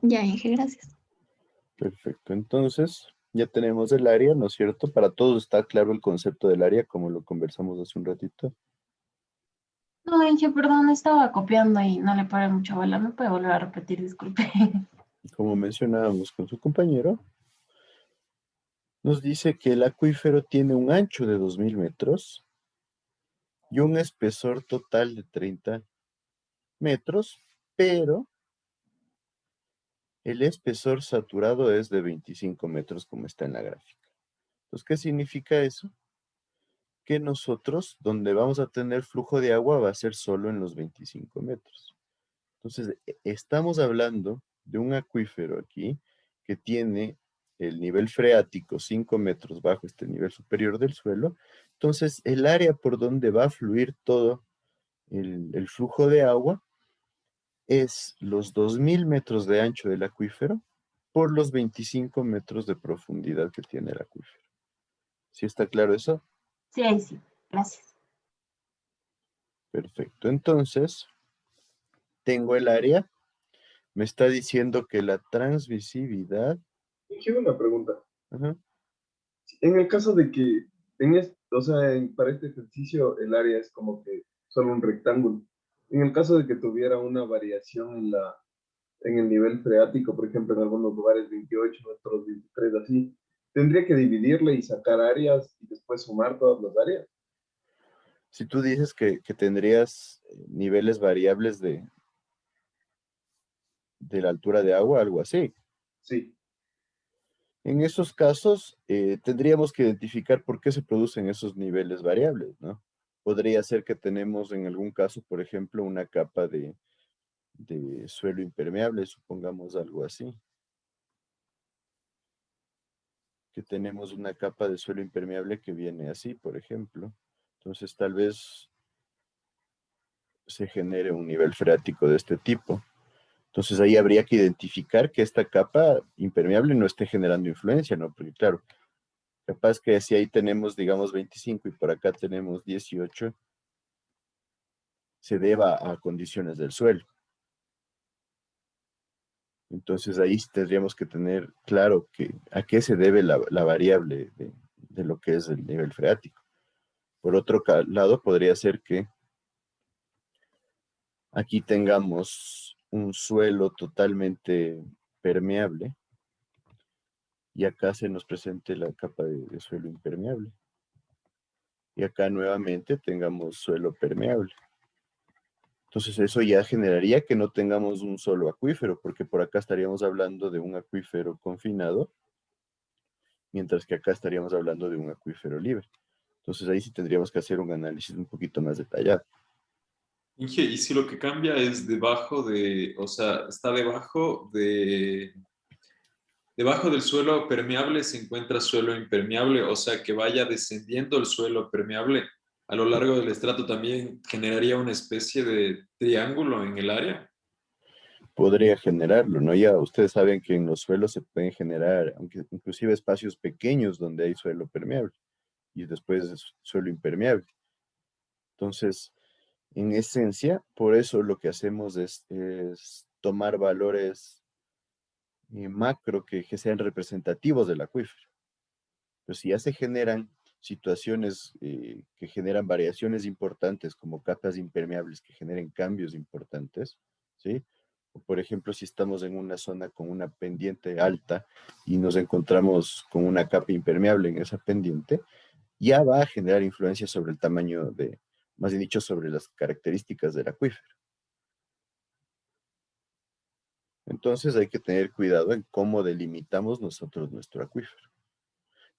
Ya, Inge, gracias. Perfecto. Entonces, ya tenemos el área, ¿no es cierto? Para todos está claro el concepto del área, como lo conversamos hace un ratito. No, Inge, perdón, estaba copiando y no le paré mucha bola. ¿Me puede volver a repetir? Disculpe. Como mencionábamos con su compañero, nos dice que el acuífero tiene un ancho de 2000 metros y un espesor total de 30 metros, pero el espesor saturado es de 25 metros, como está en la gráfica. Entonces, ¿qué significa eso? Que nosotros, donde vamos a tener flujo de agua, va a ser solo en los 25 metros. Entonces, estamos hablando de un acuífero aquí que tiene el nivel freático 5 metros bajo este nivel superior del suelo. Entonces, el área por donde va a fluir todo el flujo de agua es los 2000 metros de ancho del acuífero por los 25 metros de profundidad que tiene el acuífero. ¿Sí está claro eso? Sí, ahí sí. Gracias. Perfecto. Entonces, tengo el área. Me está diciendo que la transmisividad... Quiero una pregunta. Ajá. En el caso de que, o sea, para este ejercicio el área es como que solo un rectángulo. En el caso de que tuviera una variación en el nivel freático, por ejemplo, en algunos lugares 28, en otros 23, así, tendría que dividirle y sacar áreas y después sumar todas las áreas. Si tú dices que tendrías niveles variables de la altura de agua, algo así. Sí. En esos casos, tendríamos que identificar por qué se producen esos niveles variables, ¿no? Podría ser que tenemos en algún caso, por ejemplo, una capa de suelo impermeable, supongamos algo así. Que tenemos una capa de suelo impermeable que viene así, por ejemplo. Entonces, tal vez se genere un nivel freático de este tipo. Entonces ahí habría que identificar que esta capa impermeable no esté generando influencia, ¿no? Porque claro, capaz que si ahí tenemos, digamos, 25 y por acá tenemos 18, se deba a condiciones del suelo. Entonces ahí sí tendríamos que tener claro a qué se debe la variable de lo que es el nivel freático. Por otro lado, podría ser que aquí tengamos un suelo totalmente permeable y acá se nos presente la capa de suelo impermeable. Y acá nuevamente tengamos suelo permeable. Entonces eso ya generaría que no tengamos un solo acuífero, porque por acá estaríamos hablando de un acuífero confinado, mientras que acá estaríamos hablando de un acuífero libre. Entonces ahí sí tendríamos que hacer un análisis un poquito más detallado. Inge, y si lo que cambia es debajo de, o sea, está debajo del suelo permeable se encuentra suelo impermeable, o sea, que vaya descendiendo el suelo permeable a lo largo del estrato también generaría una especie de triángulo en el área. podría generarlo, ¿no? Ya ustedes saben que en los suelos se pueden generar, aunque inclusive espacios pequeños donde hay suelo permeable y después es suelo impermeable. Entonces, en esencia, por eso lo que hacemos es tomar valores macro que sean representativos del acuífero. Pero si ya se generan situaciones que generan variaciones importantes, como capas impermeables que generen cambios importantes, ¿sí? O por ejemplo, si estamos en una zona con una pendiente alta y nos encontramos con una capa impermeable en esa pendiente, ya va a generar influencia sobre el tamaño de, más bien dicho, sobre las características del acuífero. Entonces hay que tener cuidado en cómo delimitamos nosotros nuestro acuífero.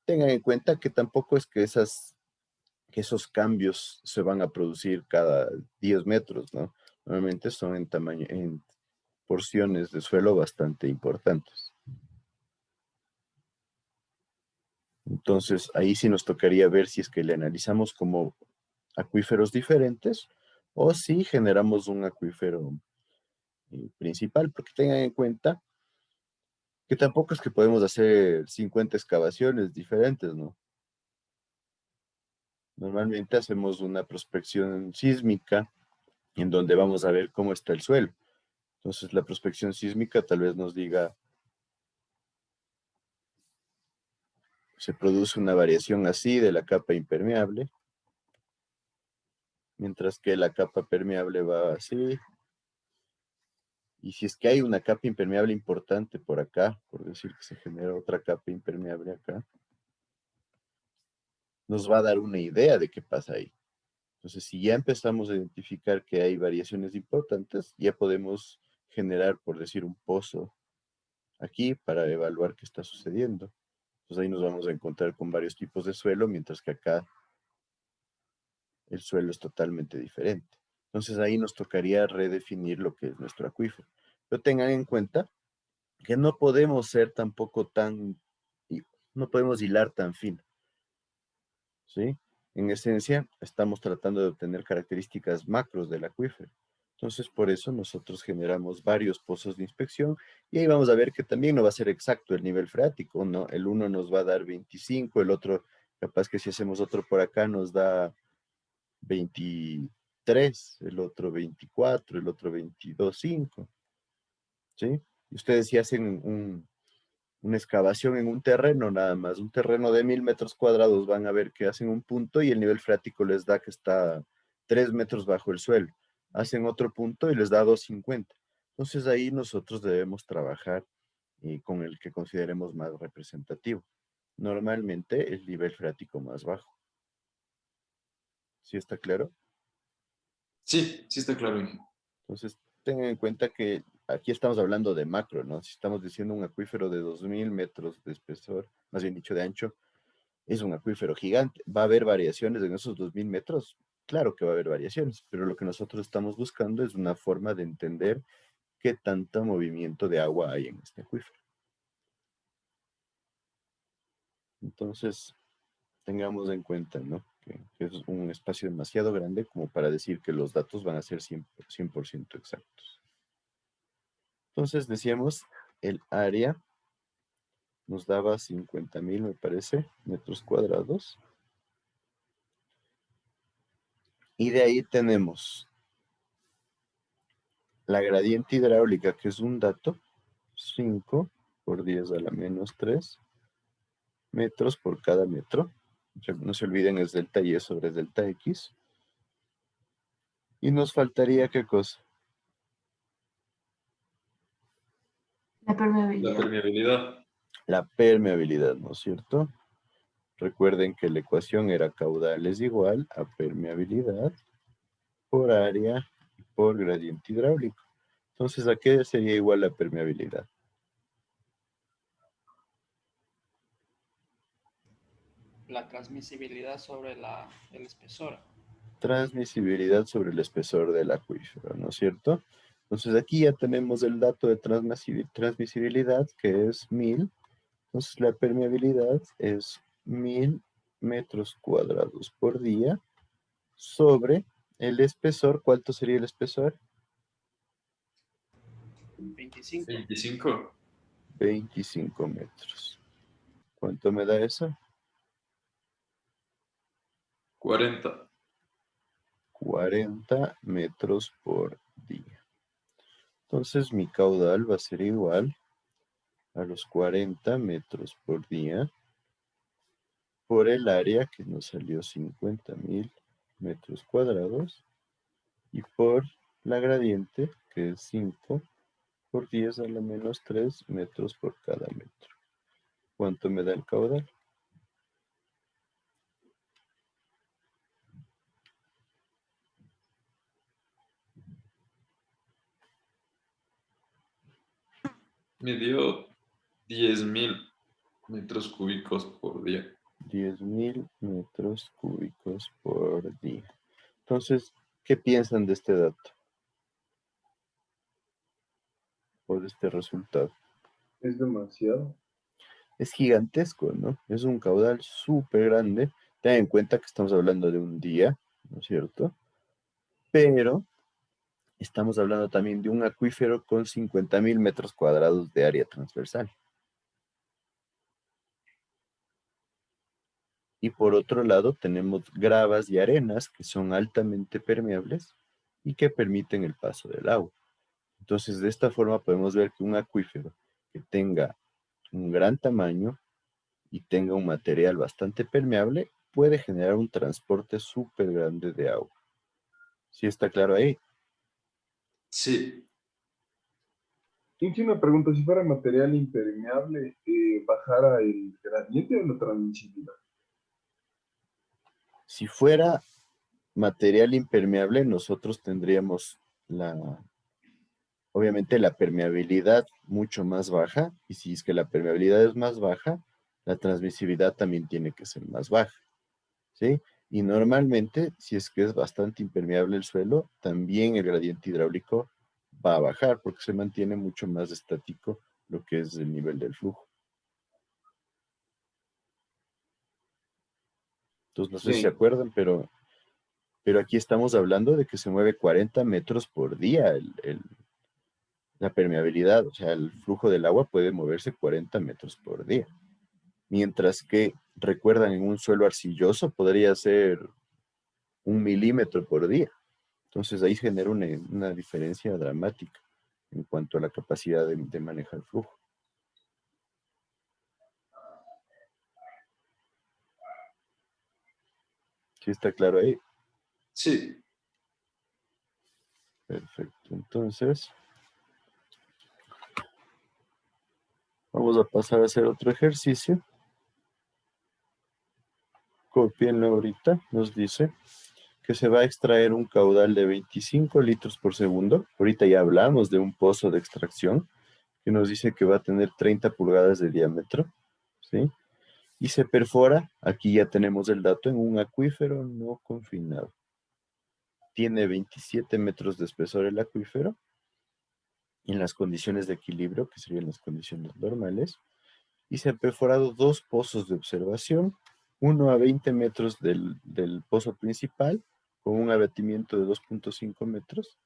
Tengan en cuenta que tampoco es que esos cambios se van a producir cada 10 metros, ¿no? Normalmente son en tamaño, en porciones de suelo bastante importantes. Entonces, ahí sí nos tocaría ver si es que le analizamos como acuíferos diferentes o si generamos un acuífero principal, porque tengan en cuenta que tampoco es que podemos hacer 50 excavaciones diferentes, ¿no? Normalmente hacemos una prospección sísmica en donde vamos a ver cómo está el suelo. Entonces la prospección sísmica tal vez nos diga, se produce una variación así de la capa impermeable, mientras que la capa permeable va así. Y si es que hay una capa impermeable importante por acá, por decir que se genera otra capa impermeable acá, nos va a dar una idea de qué pasa ahí. Entonces, si ya empezamos a identificar que hay variaciones importantes, ya podemos generar, por decir, un pozo aquí para evaluar qué está sucediendo. Entonces ahí nos vamos a encontrar con varios tipos de suelo, mientras que acá el suelo es totalmente diferente. Entonces ahí nos tocaría redefinir lo que es nuestro acuífero. Pero tengan en cuenta que no podemos ser tampoco no podemos hilar tan fino, ¿sí? En esencia, estamos tratando de obtener características macros del acuífero. Entonces, por eso nosotros generamos varios pozos de inspección y ahí vamos a ver que también no va a ser exacto el nivel freático, ¿no? El uno nos va a dar 25, el otro, capaz que si hacemos otro por acá nos da 23, el otro 24, el otro 22,5, ¿sí? Y ustedes si hacen una excavación en un terreno nada más, un terreno de 1000 metros cuadrados, van a ver que hacen un punto y el nivel freático les da que está 3 metros bajo el suelo. Hacen otro punto y les da 250. Entonces ahí nosotros debemos trabajar con el que consideremos más representativo. Normalmente el nivel freático más bajo. ¿Sí está claro? Sí, sí está claro, Inge. Entonces, tengan en cuenta que aquí estamos hablando de macro, ¿no? Si estamos diciendo un acuífero de 2000 metros de espesor, más bien dicho de ancho, es un acuífero gigante. ¿Va a haber variaciones en esos 2000 metros? Claro que va a haber variaciones, pero lo que nosotros estamos buscando es una forma de entender qué tanto movimiento de agua hay en este acuífero. Entonces, tengamos en cuenta, ¿no? Que es un espacio demasiado grande como para decir que los datos van a ser 100% exactos. Entonces, decíamos, el área nos daba 50,000, me parece, metros cuadrados. Y de ahí tenemos la gradiente hidráulica, que es un dato, 5 por 10 a la menos 3 metros por cada metro. No se olviden, es delta Y sobre delta X. Y nos faltaría, ¿qué cosa? La permeabilidad. La permeabilidad. La permeabilidad, ¿no es cierto? Recuerden que la ecuación era caudal es igual a permeabilidad por área por gradiente hidráulico. Entonces, ¿a qué sería igual la permeabilidad? La transmisibilidad sobre el espesor. Transmisibilidad sobre el espesor del acuífero, ¿no es cierto? Entonces, aquí ya tenemos el dato de transmisibilidad, que es 1000. Entonces, la permeabilidad es 1000 metros cuadrados por día sobre el espesor. ¿Cuánto sería el espesor? 25. 25. 25 metros. ¿Cuánto me da eso? 40. 40 metros por día. Entonces mi caudal va a ser igual a los 40 metros por día por el área que nos salió 50.000 metros cuadrados y por la gradiente que es 5 por 10 a la menos 3 metros por cada metro. ¿Cuánto me da el caudal? Me dio 10.000 metros cúbicos por día. 10.000 metros cúbicos por día. Entonces, ¿qué piensan de este dato? O de este resultado. Es demasiado. Es gigantesco, ¿no? Es un caudal súper grande. Ten en cuenta que estamos hablando de un día, ¿no es cierto? Pero estamos hablando también de un acuífero con 50.000 metros cuadrados de área transversal. Y por otro lado tenemos gravas y arenas que son altamente permeables y que permiten el paso del agua. Entonces, de esta forma podemos ver que un acuífero que tenga un gran tamaño y tenga un material bastante permeable puede generar un transporte súper grande de agua. ¿Sí está claro ahí? Sí. Inge, una pregunta, si fuera material impermeable, ¿bajara el gradiente o la transmisibilidad? Si fuera material impermeable, nosotros tendríamos obviamente la permeabilidad mucho más baja, y si es que la permeabilidad es más baja, la transmisibilidad también tiene que ser más baja, ¿sí? Y normalmente, si es que es bastante impermeable el suelo, también el gradiente hidráulico va a bajar porque se mantiene mucho más estático lo que es el nivel del flujo. Entonces, no sé si se Sí. acuerdan, pero aquí estamos hablando de que se mueve 40 metros por día la permeabilidad, o sea, el flujo del agua puede moverse 40 metros por día. Mientras que, recuerdan, en un suelo arcilloso podría ser 1 milímetro por día. Entonces ahí se genera una diferencia dramática en cuanto a la capacidad de manejar flujo. ¿Sí está claro ahí? Sí. Perfecto. Entonces, vamos a pasar a hacer otro ejercicio. Copienlo ahorita. Nos dice que se va a extraer un caudal de 25 litros por segundo. Ahorita ya hablamos de un pozo de extracción que nos dice que va a tener 30 pulgadas de diámetro, ¿sí? Y se perfora, aquí ya tenemos el dato, en un acuífero no confinado. Tiene 27 metros de espesor el acuífero en las condiciones de equilibrio, que serían las condiciones normales, y se han perforado dos pozos de observación, uno a 20 metros del pozo principal, con un abatimiento de 2.5 metros,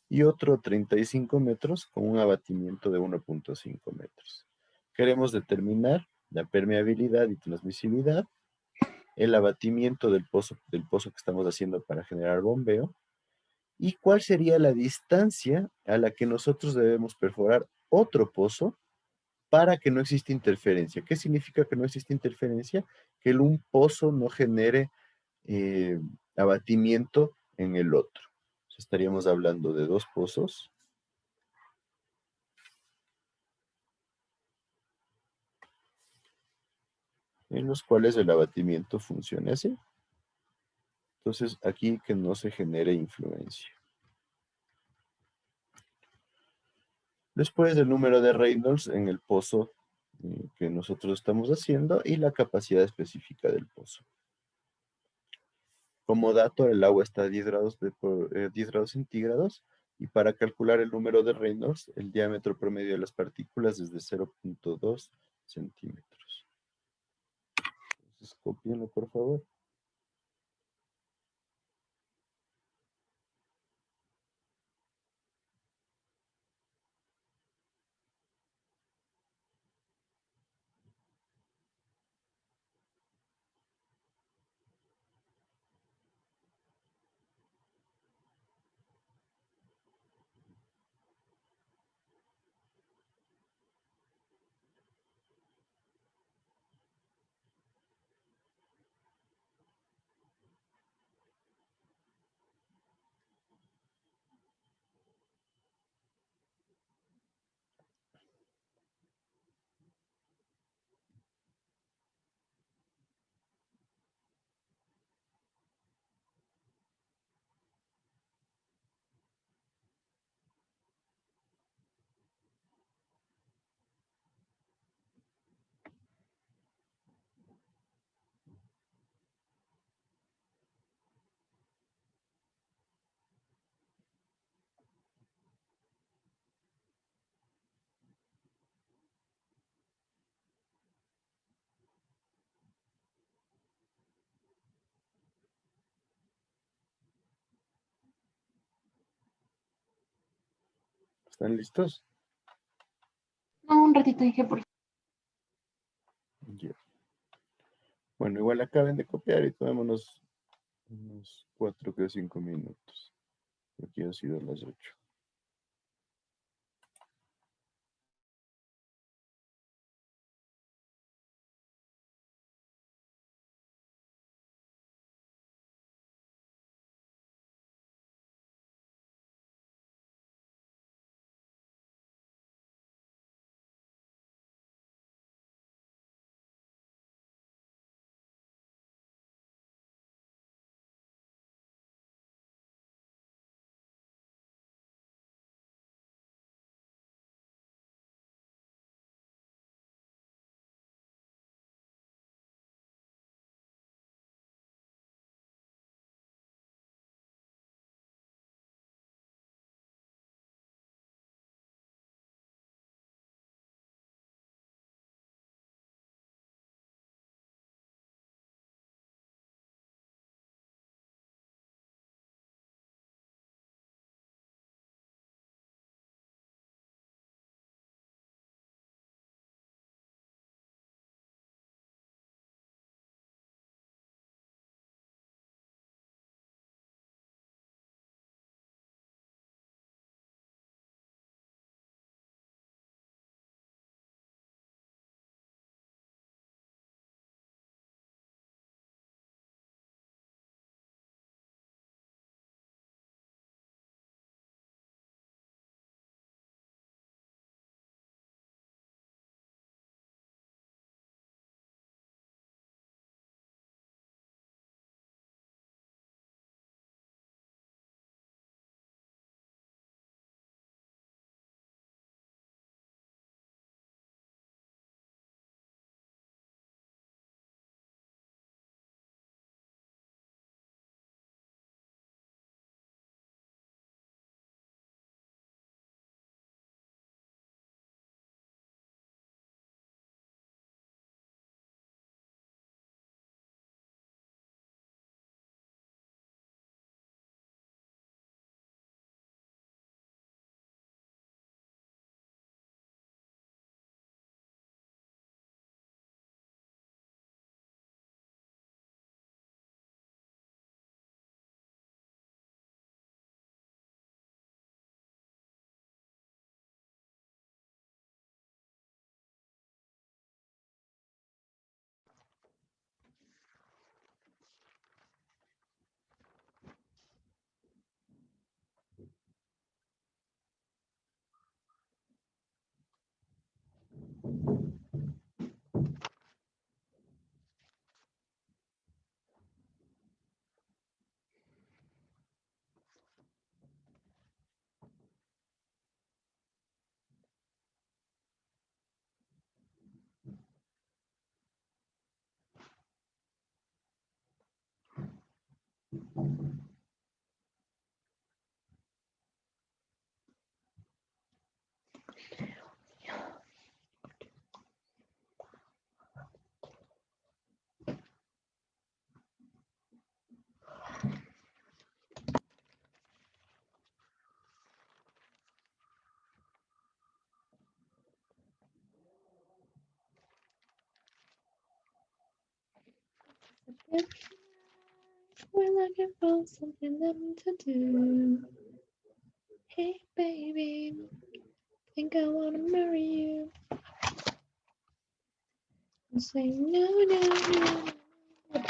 y otro a 35 metros, con un abatimiento de 1.5 metros. Queremos determinar la permeabilidad y transmisibilidad, el abatimiento del pozo que estamos haciendo para generar bombeo, y cuál sería la distancia a la que nosotros debemos perforar otro pozo para que no exista interferencia. ¿Qué significa que no existe interferencia? Que un pozo no genere eh, abatimiento en el otro. Estaríamos hablando de dos pozos. En los cuales el abatimiento funcione así. Entonces, aquí que no se genere influencia. Después el número de Reynolds en el pozo que nosotros estamos haciendo y la capacidad específica del pozo. Como dato, el agua está a 10 grados, 10 grados centígrados y para calcular el número de Reynolds, el diámetro promedio de las partículas es de 0.2 centímetros. Entonces, cópienlo, por favor. ¿Están listos? No, un ratito, Inge, por favor. Ya. Bueno, igual acaben de copiar y tomémonos unos 4 o 5 minutos. Aquí ha sido las 8. We're looking for something them to do. Hey, baby, think I wanna marry you. I say no, no, no.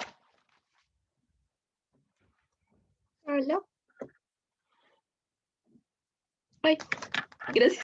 Hola. Ay, gracias.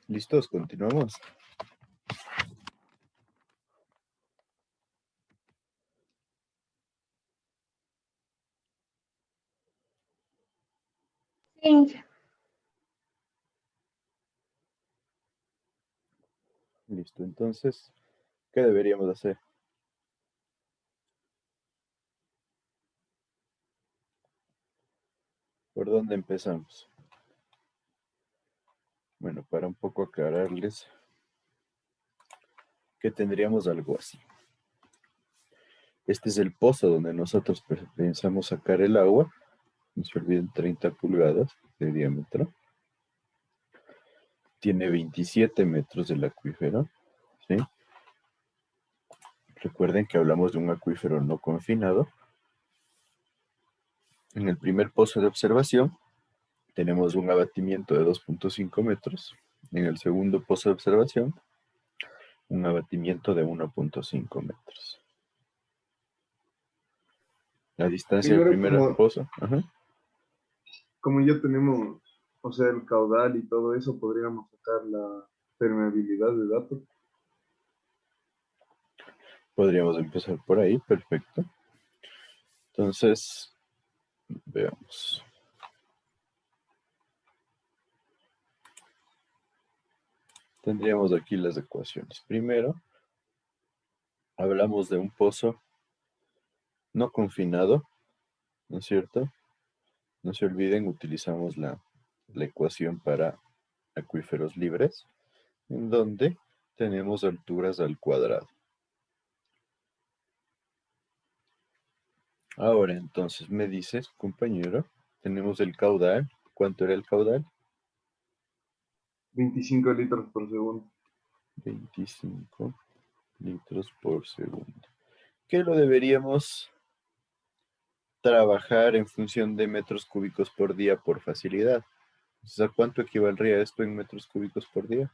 ¿Listos? Continuamos. Sí, Inge. Listo, entonces, ¿qué deberíamos hacer? ¿Por dónde empezamos? Bueno, para un poco aclararles que tendríamos algo así. Este es el pozo donde nosotros pensamos sacar el agua. No se olviden, 30 pulgadas de diámetro. Tiene 27 metros del acuífero, ¿sí? Recuerden que hablamos de un acuífero no confinado. En el primer pozo de observación tenemos un abatimiento de 2.5 metros. En el segundo pozo de observación, un abatimiento de 1.5 metros. La distancia del Primero, primer pozo. Ajá. como ya tenemos, o sea, el caudal y todo eso, podríamos sacar la permeabilidad de datos. Podríamos empezar por ahí, perfecto. Entonces, veamos. Tendríamos aquí las ecuaciones. Primero, hablamos de un pozo no confinado, ¿no es cierto? No se olviden, utilizamos la ecuación para acuíferos libres, en donde tenemos alturas al cuadrado. Ahora, entonces, me dices, compañero, tenemos el caudal. ¿Cuánto era el caudal? 25 litros por segundo. 25 litros por segundo. ¿Qué lo deberíamos trabajar en función de metros cúbicos por día por facilidad? Entonces, ¿a cuánto equivaldría esto en metros cúbicos por día?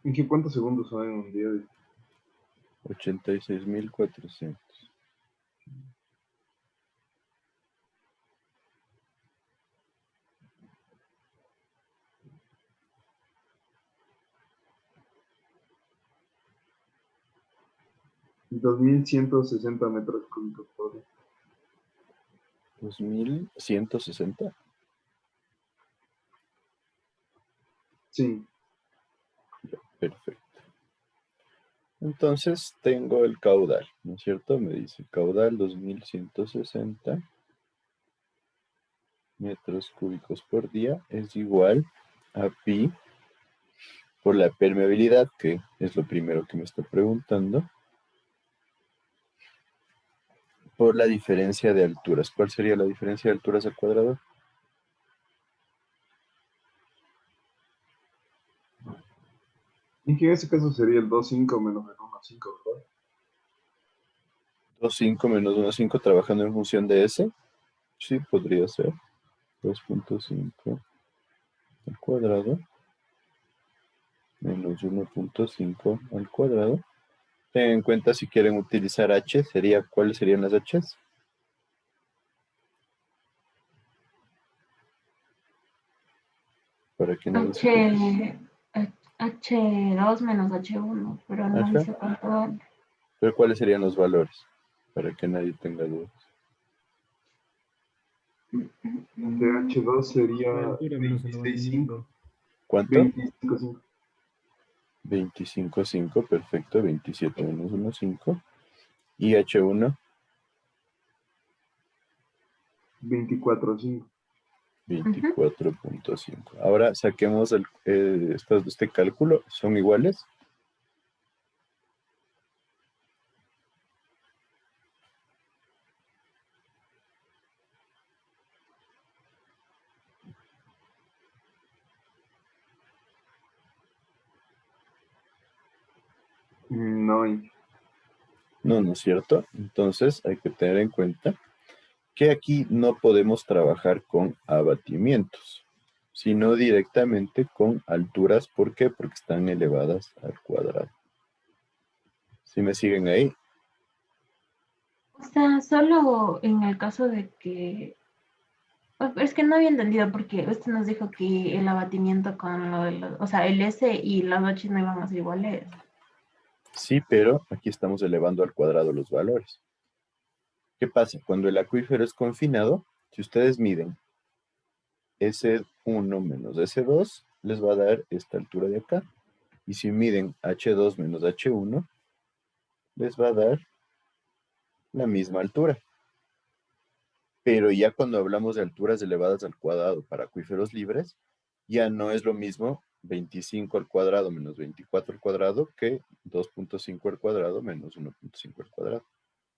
¿En qué cuántos segundos son en un día? 86.400. $2,160 metros cúbicos por día. 2.160. Sí. Perfecto. Entonces tengo el caudal, ¿no es cierto? Me dice caudal 2.160 metros cúbicos por día es igual a pi por la permeabilidad, que es lo primero que me está preguntando, por la diferencia de alturas. ¿Cuál sería la diferencia de alturas al cuadrado? Y que en ese caso sería el 2,5 menos el 1,5, ¿verdad? 2.5 menos 1.5 trabajando en función de S. Sí, podría ser. 2.5 al cuadrado menos 1.5 al cuadrado. Ten en cuenta si quieren utilizar H, ¿cuáles serían las H's? Para que no se H2 menos H1, pero no Ajá. dice cuánto vale. Pero ¿cuáles serían los valores? Para que nadie tenga dudas. De H2 sería 26,5. ¿Cuánto? 25,5. 25,5, perfecto. 27 menos 1,5. ¿Y H1? 24,5. 24.5. Ahora saquemos este cálculo. ¿Son iguales? No, No, no es cierto. Entonces hay que tener en cuenta que aquí no podemos trabajar con abatimientos. sino directamente con alturas. ¿Por qué? Porque están elevadas al cuadrado. ¿Sí me siguen ahí? O sea, solo en el caso de que... Es que no había entendido porque usted nos dijo que el abatimiento con lo de los... O sea, el S y las H no iban a ser iguales. Sí, pero aquí estamos elevando al cuadrado los valores. ¿Qué pasa? Cuando el acuífero es confinado, si ustedes miden S1 menos S2, les va a dar esta altura de acá. Y si miden H2 menos H1, les va a dar la misma altura. Pero ya cuando hablamos de alturas elevadas al cuadrado para acuíferos libres, ya no es lo mismo 25 al cuadrado menos 24 al cuadrado que 2.5 al cuadrado menos 1.5 al cuadrado.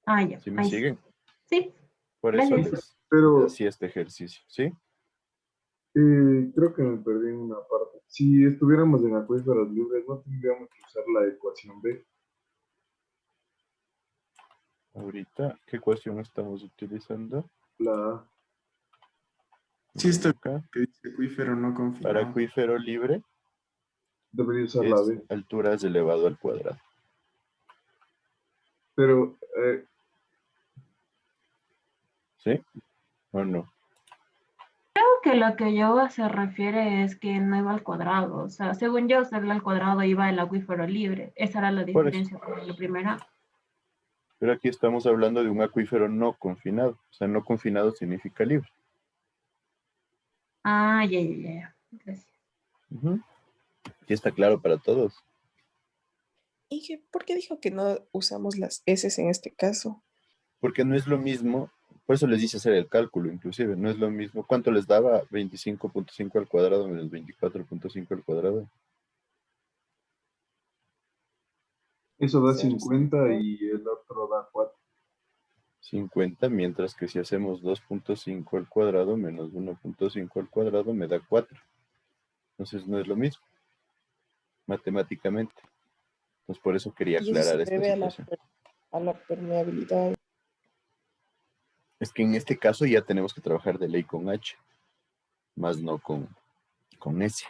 Ah, ya. ¿Sí me Ahí siguen? sí. Por eso Gracias. les Pero hacía este ejercicio, ¿sí? creo que me perdí en una parte. Si estuviéramos en acuíferos libres, no tendríamos que usar la ecuación B. Ahorita, ¿qué ecuación estamos utilizando? La A. Sí, está Acá. que dice acuífero no Para confinado. acuífero libre Debería usar la es B. alturas elevado al cuadrado. Pero ¿Sí? ¿O no? Creo que lo que yo se refiere es que no iba al cuadrado. O sea, según yo, hacerlo al cuadrado iba el acuífero libre. Esa era la Por eso. diferencia con la primera. Pero aquí estamos hablando de un acuífero no confinado. O sea, no confinado significa libre. Ah, ya. Gracias. Ujú. Y está claro para todos. Inge, ¿por qué dijo que no usamos las S en este caso? Porque no es lo mismo, por eso les dice hacer el cálculo, inclusive, no es lo mismo. ¿Cuánto les daba 25.5 al cuadrado menos 24.5 al cuadrado? eso da 0, 50 5. y el otro da 4. 50, mientras que si hacemos 2.5 al cuadrado menos 1.5 al cuadrado me da 4. Entonces no es lo mismo, matemáticamente. Entonces por eso quería Y eso se aclarar esta debe situación. a la permeabilidad. Es que en este caso ya tenemos que trabajar de ley con H, más no con S.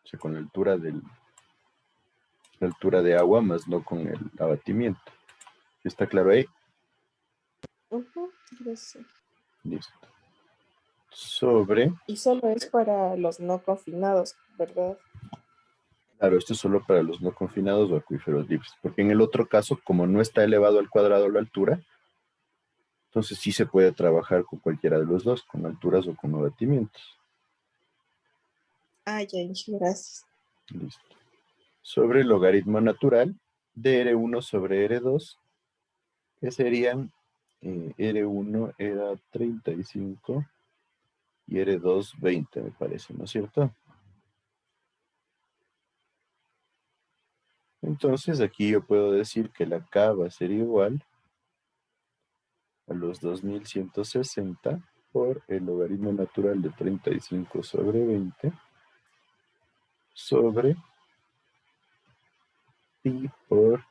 O sea, con la altura de agua, más no con el abatimiento. ¿Está claro ahí? Gracias. Listo. Sobre, Y solo es para los no confinados, ¿verdad? claro, esto es solo para los no confinados o acuíferos libres, porque en el otro caso, como no está elevado al cuadrado la altura, entonces sí se puede trabajar con cualquiera de los dos, con alturas o con abatimientos. Ah, ya, Inge, gracias. Listo. Sobre el logaritmo natural de R1 sobre R2, que serían, R1 era 35 y R2 20, me parece, ¿no es cierto? Entonces aquí yo puedo decir que la K va a ser igual a los 2160 por el logaritmo natural de 35 sobre 20 sobre pi por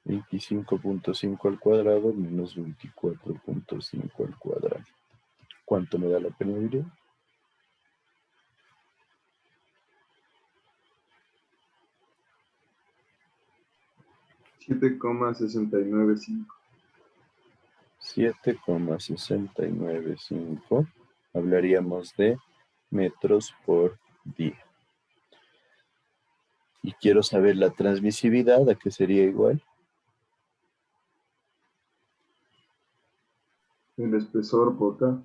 25.5 al cuadrado menos 24.5 al cuadrado. ¿Cuánto me da la permeabilidad? 7,695. 7,695. Hablaríamos de metros por día. Y quiero saber la transmisividad, ¿a qué sería igual? El espesor por acá.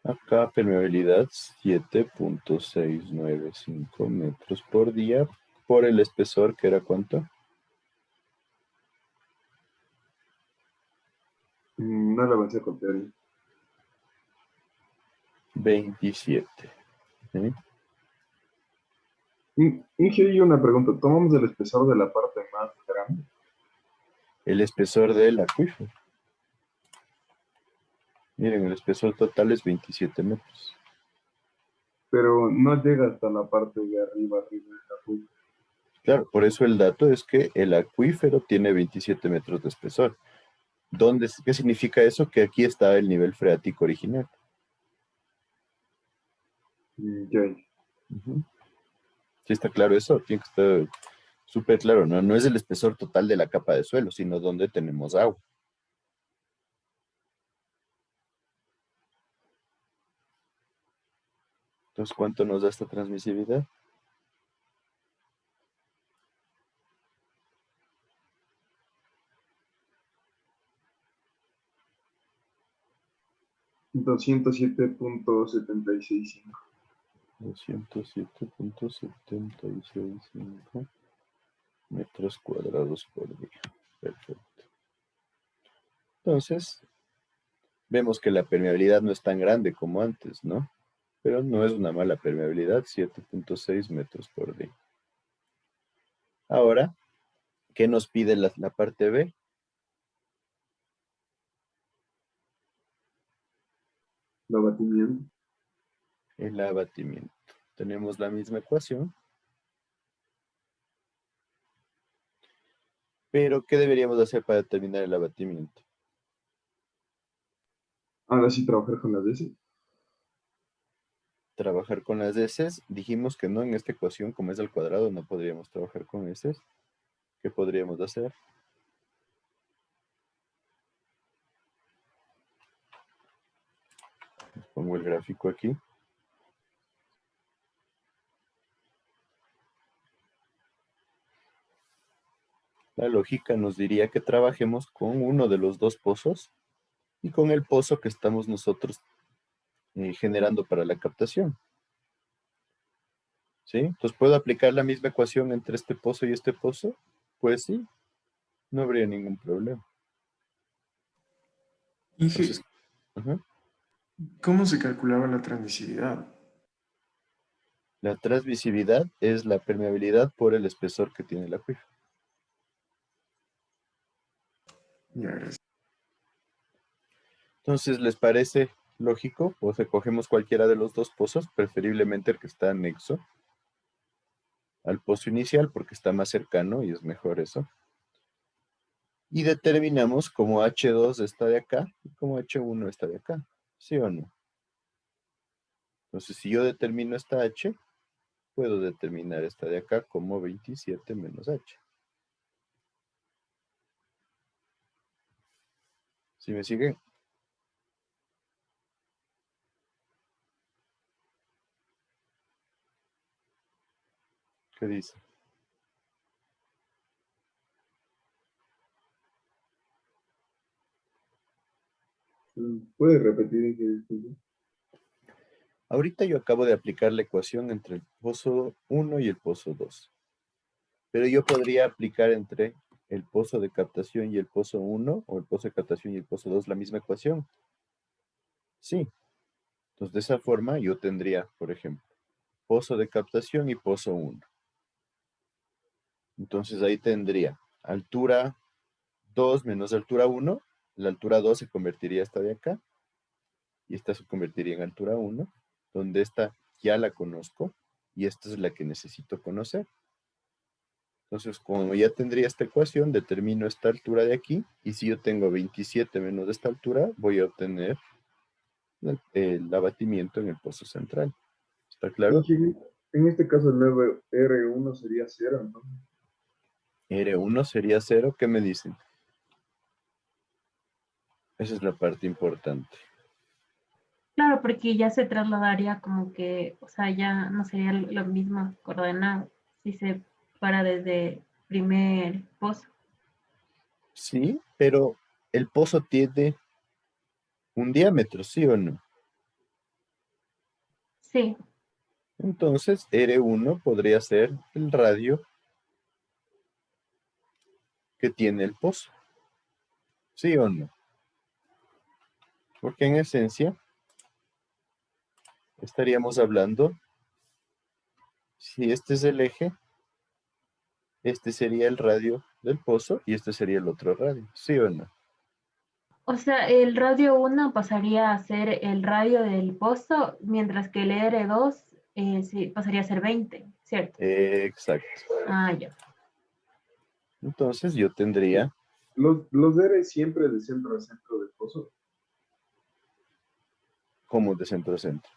Acá permeabilidad 7.695 metros por día por el espesor, que era ¿cuánto? No la vas a contar. 27. ¿Sí? Inge, hay una pregunta. ¿Tomamos el espesor de la parte más grande? El espesor del acuífero. Miren, el espesor total es 27 metros. Pero no llega hasta la parte de arriba de la punta. Claro, por eso el dato es que el acuífero tiene 27 metros de espesor. ¿Qué significa eso? Que aquí está el nivel freático original. Ya. Ujú. ¿Sí está claro eso? Tiene que estar súper claro, ¿no? No es el espesor total de la capa de suelo, sino donde tenemos agua. Entonces, ¿cuánto nos da esta transmisividad? $207.765. 207.765 metros cuadrados por día. Perfecto. Entonces, vemos que la permeabilidad no es tan grande como antes, ¿no? Pero no es una mala permeabilidad, 7.6 metros por día. Ahora, ¿qué nos pide la parte B? El abatimiento. El abatimiento. Tenemos la misma ecuación. Pero, ¿qué deberíamos hacer para determinar el abatimiento? Ahora sí trabajar con las S. Trabajar con las S. Dijimos que no en esta ecuación, como es al cuadrado, no podríamos trabajar con S. ¿Qué podríamos hacer? Pongo el gráfico aquí. La lógica nos diría que trabajemos con uno de los dos pozos y con el pozo que estamos nosotros generando para la captación. ¿Sí? Entonces, ¿puedo aplicar la misma ecuación entre este pozo y este pozo? Pues sí, no habría ningún problema. Entonces, Inge, ajá. ¿cómo se calculaba la transmisividad? La transmisividad es la permeabilidad por el espesor que tiene el acuífero. Ya, gracias. Entonces, ¿les parece lógico? O sea, cogemos cualquiera de los dos pozos, preferiblemente el que está anexo al pozo inicial, porque está más cercano y es mejor eso. Y determinamos como H2 está de acá y como H1 está de acá. ¿Sí o no? Entonces, si yo determino esta H, puedo determinar esta de acá como 27 menos H. ¿Sí me siguen? ¿Qué dice? ¿Puedes repetir qué disculpe? Ahorita yo acabo de aplicar la ecuación entre el pozo 1 y el pozo 2. Pero yo podría aplicar entre el pozo de captación y el pozo 1, o el pozo de captación y el pozo 2, la misma ecuación. Sí. Entonces, de esa forma yo tendría, por ejemplo, pozo de captación y pozo 1. Entonces ahí tendría altura 2 menos altura 1. La altura 2 se convertiría esta de acá. Y esta se convertiría en altura 1, donde esta ya la conozco y esta es la que necesito conocer. Entonces, como ya tendría esta ecuación, determino esta altura de aquí, y si yo tengo 27 menos de esta altura, voy a obtener el abatimiento en el pozo central. ¿Está claro? En este caso el nuevo R1 sería 0, ¿no? R1 sería 0, ¿qué me dicen? Esa es la parte importante. Claro, porque ya se trasladaría como que, o sea, ya no sería la misma coordenada si se para desde primer pozo. Sí, pero el pozo tiene un diámetro, ¿sí o no? Sí, Entonces, R1 podría ser el radio que tiene el pozo. ¿Sí o no? Porque en esencia estaríamos hablando, si este es el eje, este sería el radio del pozo y este sería el otro radio. ¿Sí o no? o sea, el radio 1 pasaría a ser el radio del pozo, mientras que el R2 sí, pasaría a ser 20, ¿cierto? Exacto. Ah, ya. Entonces yo tendría, Los R siempre de centro a centro del pozo. como de centro a centro.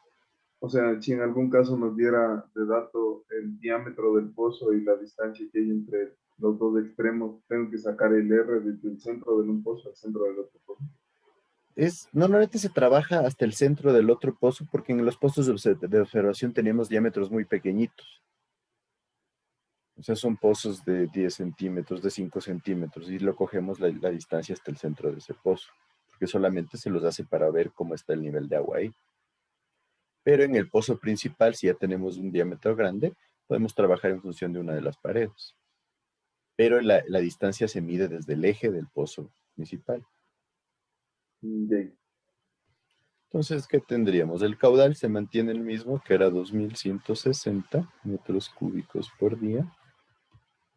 O sea, si en algún caso nos diera de dato el diámetro del pozo y la distancia que hay entre los dos extremos, tengo que sacar el R desde el centro de un pozo al centro del otro pozo. Normalmente se trabaja hasta el centro del otro pozo porque en los pozos de observación tenemos diámetros muy pequeñitos. O sea, son pozos de 10 centímetros, de 5 centímetros, y lo cogemos la distancia hasta el centro de ese pozo, porque solamente se los hace para ver cómo está el nivel de agua ahí. Pero en el pozo principal, si ya tenemos un diámetro grande, podemos trabajar en función de una de las paredes. Pero la distancia se mide desde el eje del pozo principal. Entonces, ¿qué tendríamos? El caudal se mantiene el mismo, que era 2160 metros cúbicos por día.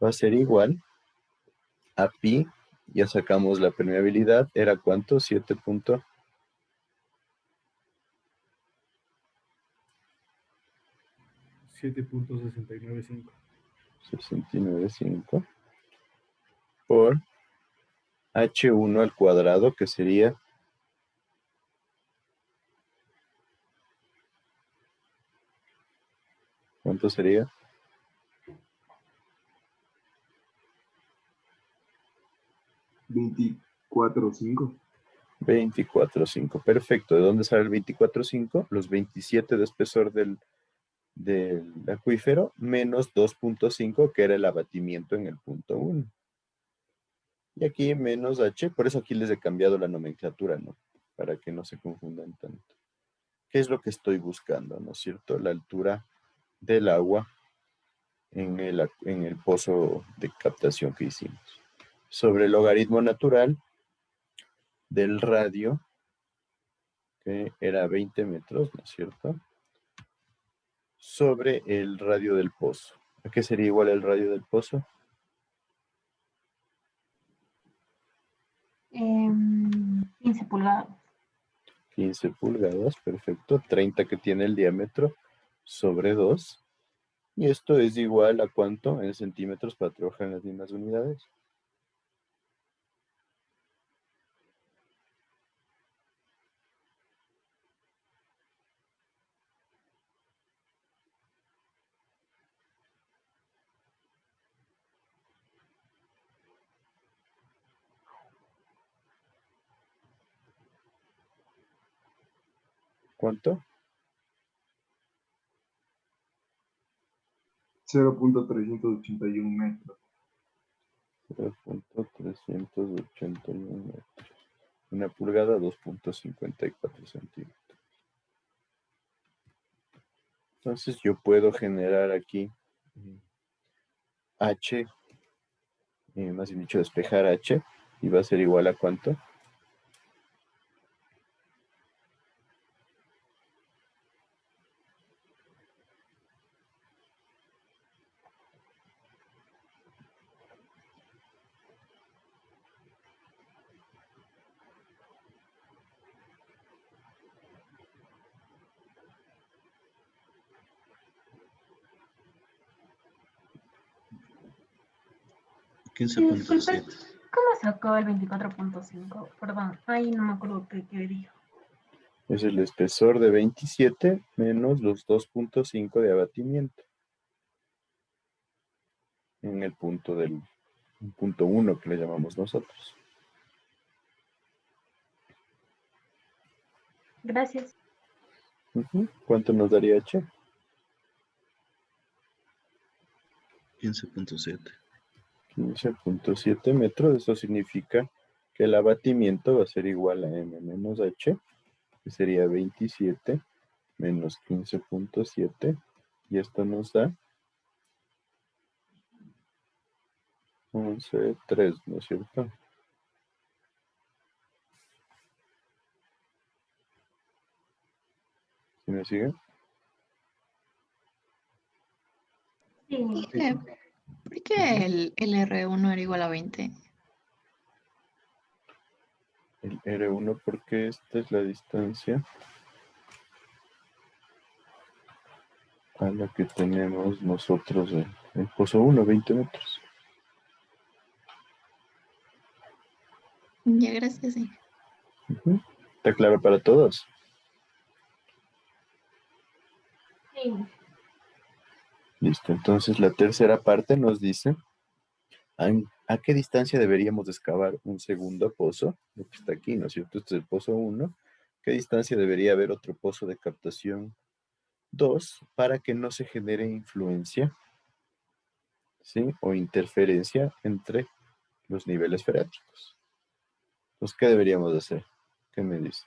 Va a ser igual a pi, ya sacamos la permeabilidad, ¿era cuánto? 7.695. 7.695 por H1 al cuadrado, que sería ¿cuánto sería? 24,5. 24,5. Perfecto. ¿De dónde sale el 24,5? Los 27 de espesor del acuífero menos 2,5, que era el abatimiento en el punto 1. Y aquí menos H, por eso aquí les he cambiado la nomenclatura, ¿no? Para que no se confundan tanto. ¿Qué es lo que estoy buscando, no es cierto? La altura del agua en el pozo de captación que hicimos. Sobre el logaritmo natural del radio, que era 20 metros, ¿no es cierto? Sobre el radio del pozo. ¿A qué sería igual el radio del pozo? 15 pulgadas. 15 pulgadas, perfecto. 30 que tiene el diámetro sobre 2. Y esto es igual a ¿cuánto? En centímetros para trabajar en las mismas unidades. ¿Cuánto? 0.381 metros. 0.381 metros. Una pulgada, 2.54 centímetros. Entonces yo puedo generar aquí H, más bien dicho, despejar H, y va a ser igual a ¿cuánto? Disculpe, ¿cómo sacó el 24.5? Perdón, ahí no me acuerdo qué dijo. Es el espesor de 27 menos los 2.5 de abatimiento. En el punto punto 1 que le llamamos nosotros. Gracias. ¿Cuánto nos daría H? 15.7. 15.7 metros. Eso significa que el abatimiento va a ser igual a M menos H, que sería 27 menos 15.7. Y esto nos da 11,3, ¿no es cierto? ¿Sí me sigue? Sí. ¿Por qué el R1 era igual a 20? El R1 porque esta es la distancia a la que tenemos nosotros el pozo 1, 20 metros. Ya, gracias, sí. ¿Está claro para todos? Sí. Listo, entonces la tercera parte nos dice ¿a qué distancia deberíamos excavar un segundo pozo? Lo que está aquí, ¿no es cierto? Este es el pozo 1. ¿Qué distancia debería haber otro pozo de captación 2 para que no se genere influencia, ¿sí? O interferencia entre los niveles freáticos? Entonces, ¿qué deberíamos hacer? ¿Qué me dice?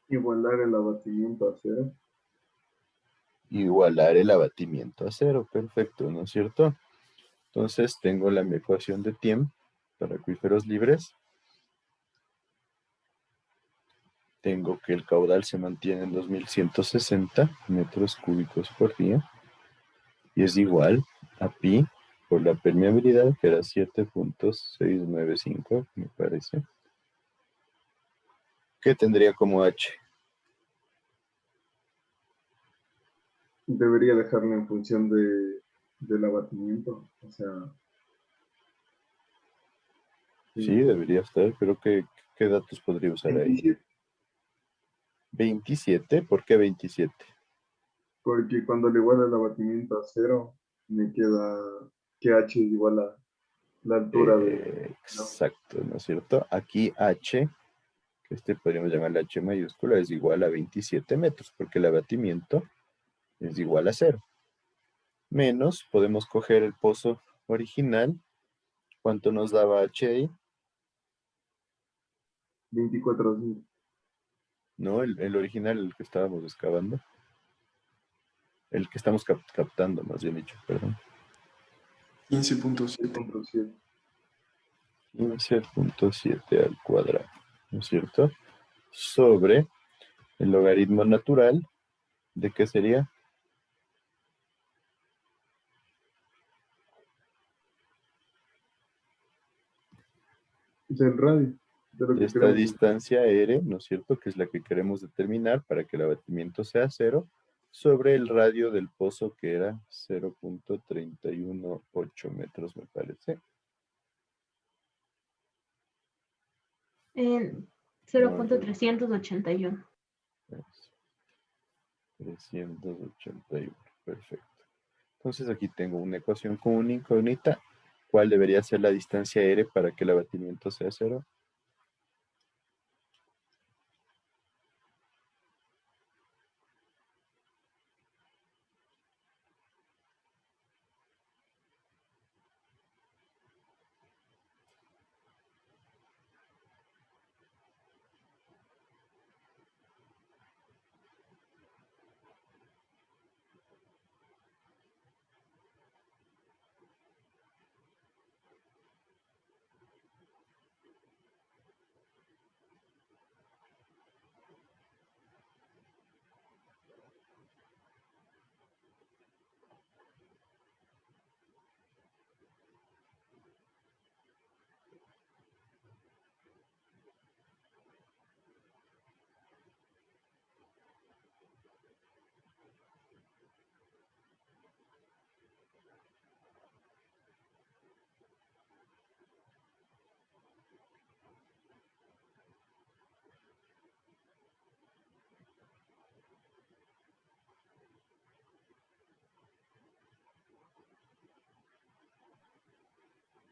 Igualar el abatimiento a cero. Igualar el abatimiento a cero, perfecto, ¿no es cierto? Entonces tengo la ecuación de Thiem para acuíferos libres. Tengo que el caudal se mantiene en 2160 metros cúbicos por día y es igual a pi por la permeabilidad, que era 7.695, me parece, que tendría como H. Debería dejarlo en función del abatimiento. O sea, Sí, debería estar, pero ¿qué datos podría usar ahí? 27. 27, ¿por qué 27? Porque cuando le iguala el abatimiento a cero, me queda que H es igual a la altura de... ¿no? Exacto, ¿no es cierto? Aquí H, que podríamos llamarle H mayúscula, es igual a 27 metros, porque el abatimiento es igual a 0. Menos, podemos coger el pozo original. ¿Cuánto nos daba H ahí? 24.000. No, el original, el que estábamos excavando. El que estamos captando, más bien dicho, perdón. 15.7. 15.7 al cuadrado, ¿no es cierto? Sobre el logaritmo natural, ¿de qué sería? Del radio. De lo De que esta queremos. distancia R, ¿no es cierto? Que es la que queremos determinar para que el abatimiento sea 0, sobre el radio del pozo, que era 0.318 metros, me parece. En 0.381. 381, perfecto. Entonces aquí tengo una ecuación con una incógnita. ¿Cuál debería ser la distancia R para que el abatimiento sea 0?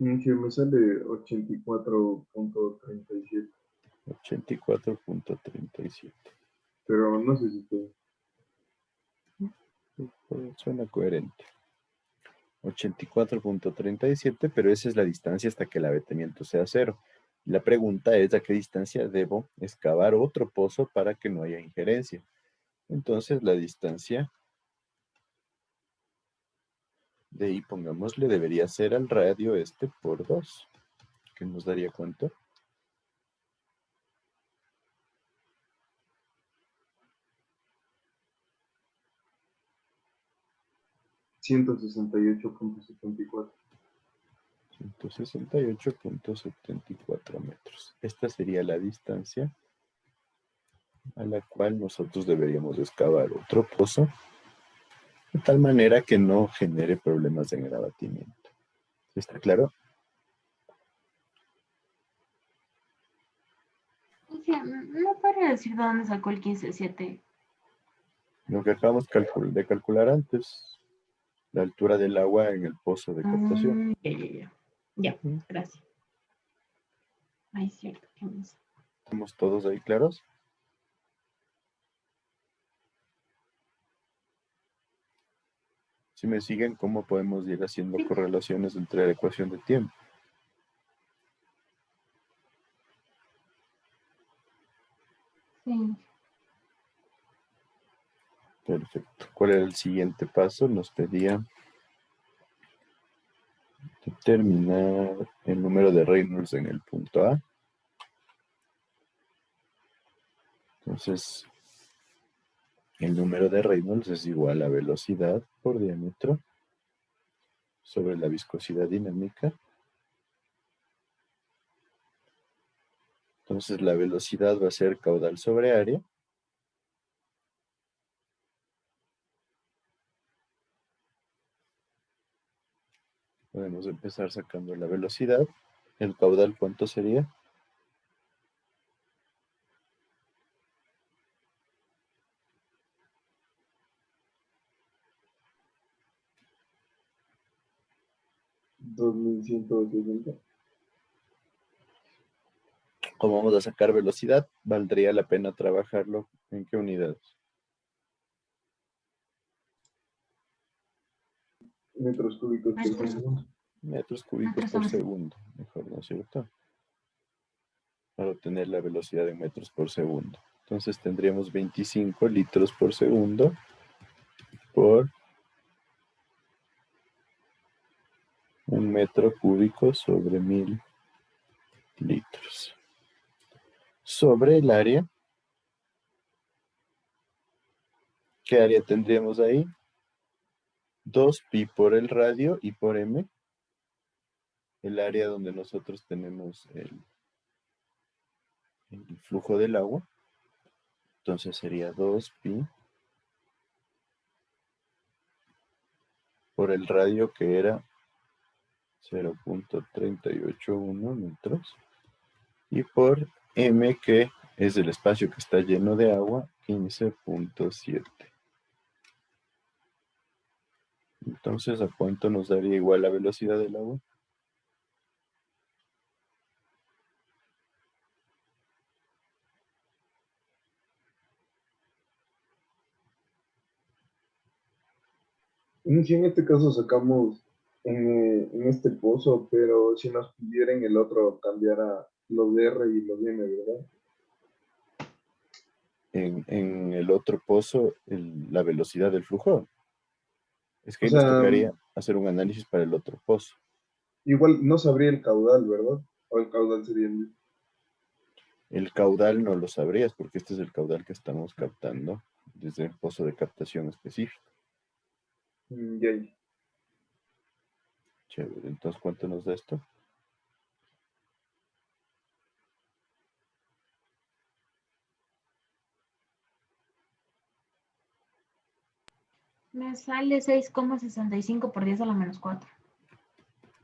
Que me sale 84.37. 84.37. Pero no sé si estoy... Suena coherente. 84.37, pero esa es la distancia hasta que el abatimiento sea 0. La pregunta es a qué distancia debo excavar otro pozo para que no haya injerencia. Entonces la distancia de ahí, pongámosle, debería ser al radio por 2, que nos daría ¿cuánto? 168.74. 168.74 metros. Esta sería la distancia a la cual nosotros deberíamos excavar otro pozo, de tal manera que no genere problemas en el abatimiento. ¿Está claro? no podría decir de dónde sacó el 15.7. Lo que acabamos de calcular antes, la altura del agua en el pozo de captación. Ya, gracias. Ay, es cierto. ¿Qué más? ¿Estamos todos ahí claros? Si me siguen, ¿cómo podemos ir haciendo correlaciones entre la ecuación de tiempo? Sí. Perfecto. ¿Cuál era el siguiente paso? Nos pedía determinar el número de Reynolds en el punto A. Entonces, el número de Reynolds es igual a velocidad por diámetro sobre la viscosidad dinámica. Entonces, la velocidad va a ser caudal sobre área. Podemos empezar sacando la velocidad. ¿El caudal cuánto sería? $2,160. Como vamos a sacar velocidad, valdría la pena trabajarlo ¿en qué unidades? Metros cúbicos por segundo. Metros cúbicos por segundo, mejor, ¿no es cierto? Para obtener la velocidad en metros por segundo. Entonces tendríamos 25 litros por segundo por 1 metro cúbico sobre 1000 litros. Sobre el área, ¿qué área tendríamos ahí? 2pi por el radio y por m, el área donde nosotros tenemos el flujo del agua. Entonces sería 2pi por el radio, que era 0.381 metros, y por m, que es el espacio que está lleno de agua, 15.7. Entonces, ¿a cuánto nos daría igual la velocidad del agua? Si en este caso sacamos en este pozo, pero si nos pidiera en el otro cambiar a los R y los M, ¿verdad? En el otro pozo, la velocidad del flujo. Es que O ahí nos sea, tocaría hacer un análisis para el otro pozo. igual no sabría el caudal, ¿verdad? O el caudal sería el mismo. El caudal no lo sabrías porque este es el caudal que estamos captando desde el pozo de captación específico. Ya. Chévere, entonces ¿cuánto nos da esto? Me sale 6,65 por 10 a la menos 4.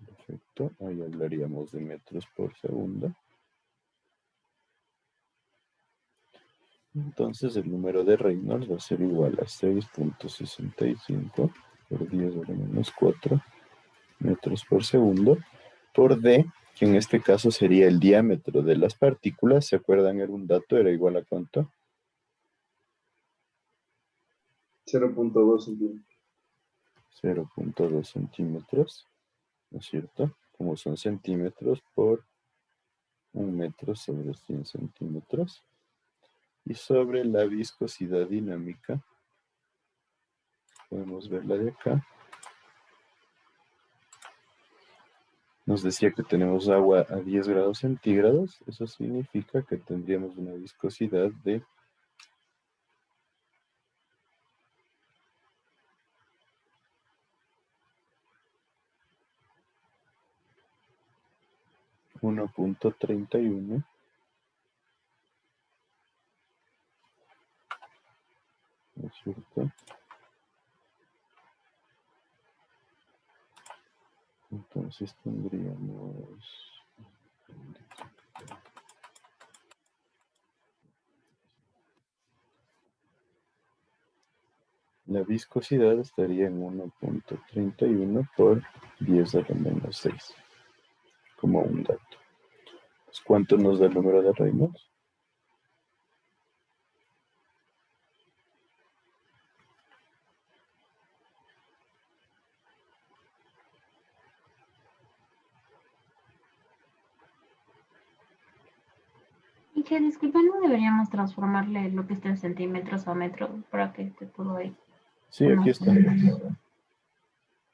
Perfecto, ahí hablaríamos de metros por segundo. Entonces el número de Reynolds va a ser igual a 6.65 por 10 a la menos 4 metros por segundo por D, que en este caso sería el diámetro de las partículas. ¿Se acuerdan? Era un dato, era igual a ¿cuánto? 0.2 centímetros. 0.2 centímetros, ¿no es cierto? Como son centímetros por 1 metro sobre 100 centímetros. Y sobre la viscosidad dinámica, podemos verla de acá. Nos decía que tenemos agua a 10 grados centígrados. Eso significa que tendríamos una viscosidad de 1.31. ¿No es cierto? Entonces tendríamos La viscosidad estaría en 1.31 por 10 a la menos 6, como un dato. Pues, ¿cuánto nos da el número de Reynolds? Y que disculpa, no deberíamos transformarle lo que está en centímetros a metros para que esté todo ahí. Sí, aquí está.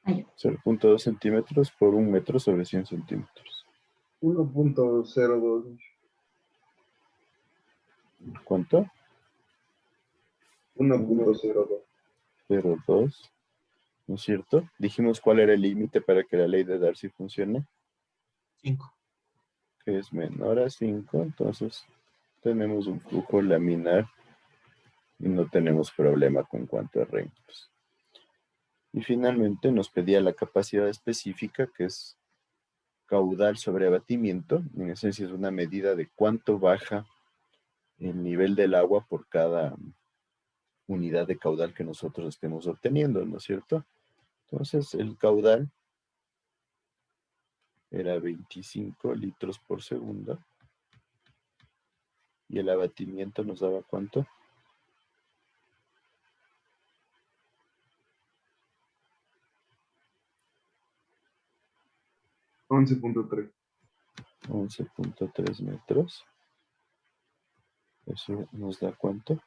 Ahí. 0.2 centímetros por 1 metro sobre 100 centímetros. 1.02. ¿Cuánto? 1.02. 0.2. ¿No es cierto? Dijimos cuál era el límite para que la ley de Darcy funcione. 5. Que es menor a 5, entonces tenemos un flujo laminar y no tenemos problema con cuanto a Reynolds. Y finalmente nos pedía la capacidad específica, que es caudal sobre abatimiento. En esencia es una medida de cuánto baja el nivel del agua por cada unidad de caudal que nosotros estemos obteniendo, ¿no es cierto? Entonces el caudal era 25 litros por segundo y el abatimiento nos daba ¿cuánto? 11.3. 11.3 metros. Eso nos da ¿cuánto?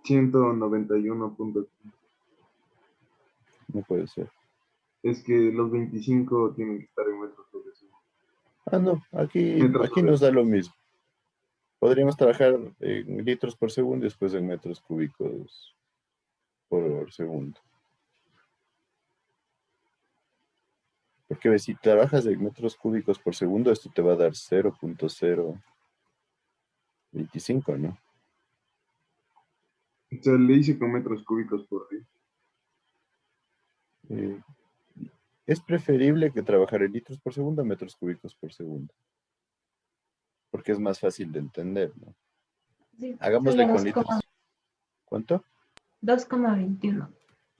$191.5. No puede ser. Es que los 25 tienen que estar en metros sobre segundo. Ah, no, aquí Metros sobre nos da lo mismo. Podríamos trabajar en litros por segundo y después en metros cúbicos por segundo. Porque si trabajas en metros cúbicos por segundo, esto te va a dar 0.025, ¿no? O sea, le hice con metros cúbicos por día. Es preferible que trabajar en litros por segundo a metros cúbicos por segundo. Porque es más fácil de entender, ¿no? Sí, Hagámosle sería con litros. ¿Cuánto? 2,21.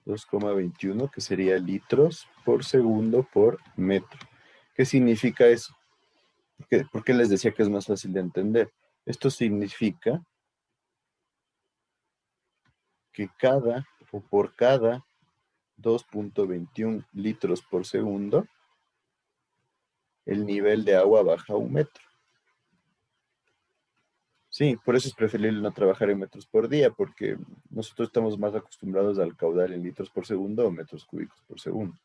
2,21, que sería litros por segundo por metro. ¿Qué significa eso? ¿Por qué les decía que es más fácil de entender? Esto significa que por cada 2.21 litros por segundo, el nivel de agua baja 1 metro. Sí, por eso es preferible no trabajar en metros por día, porque nosotros estamos más acostumbrados al caudal en litros por segundo o metros cúbicos por segundo.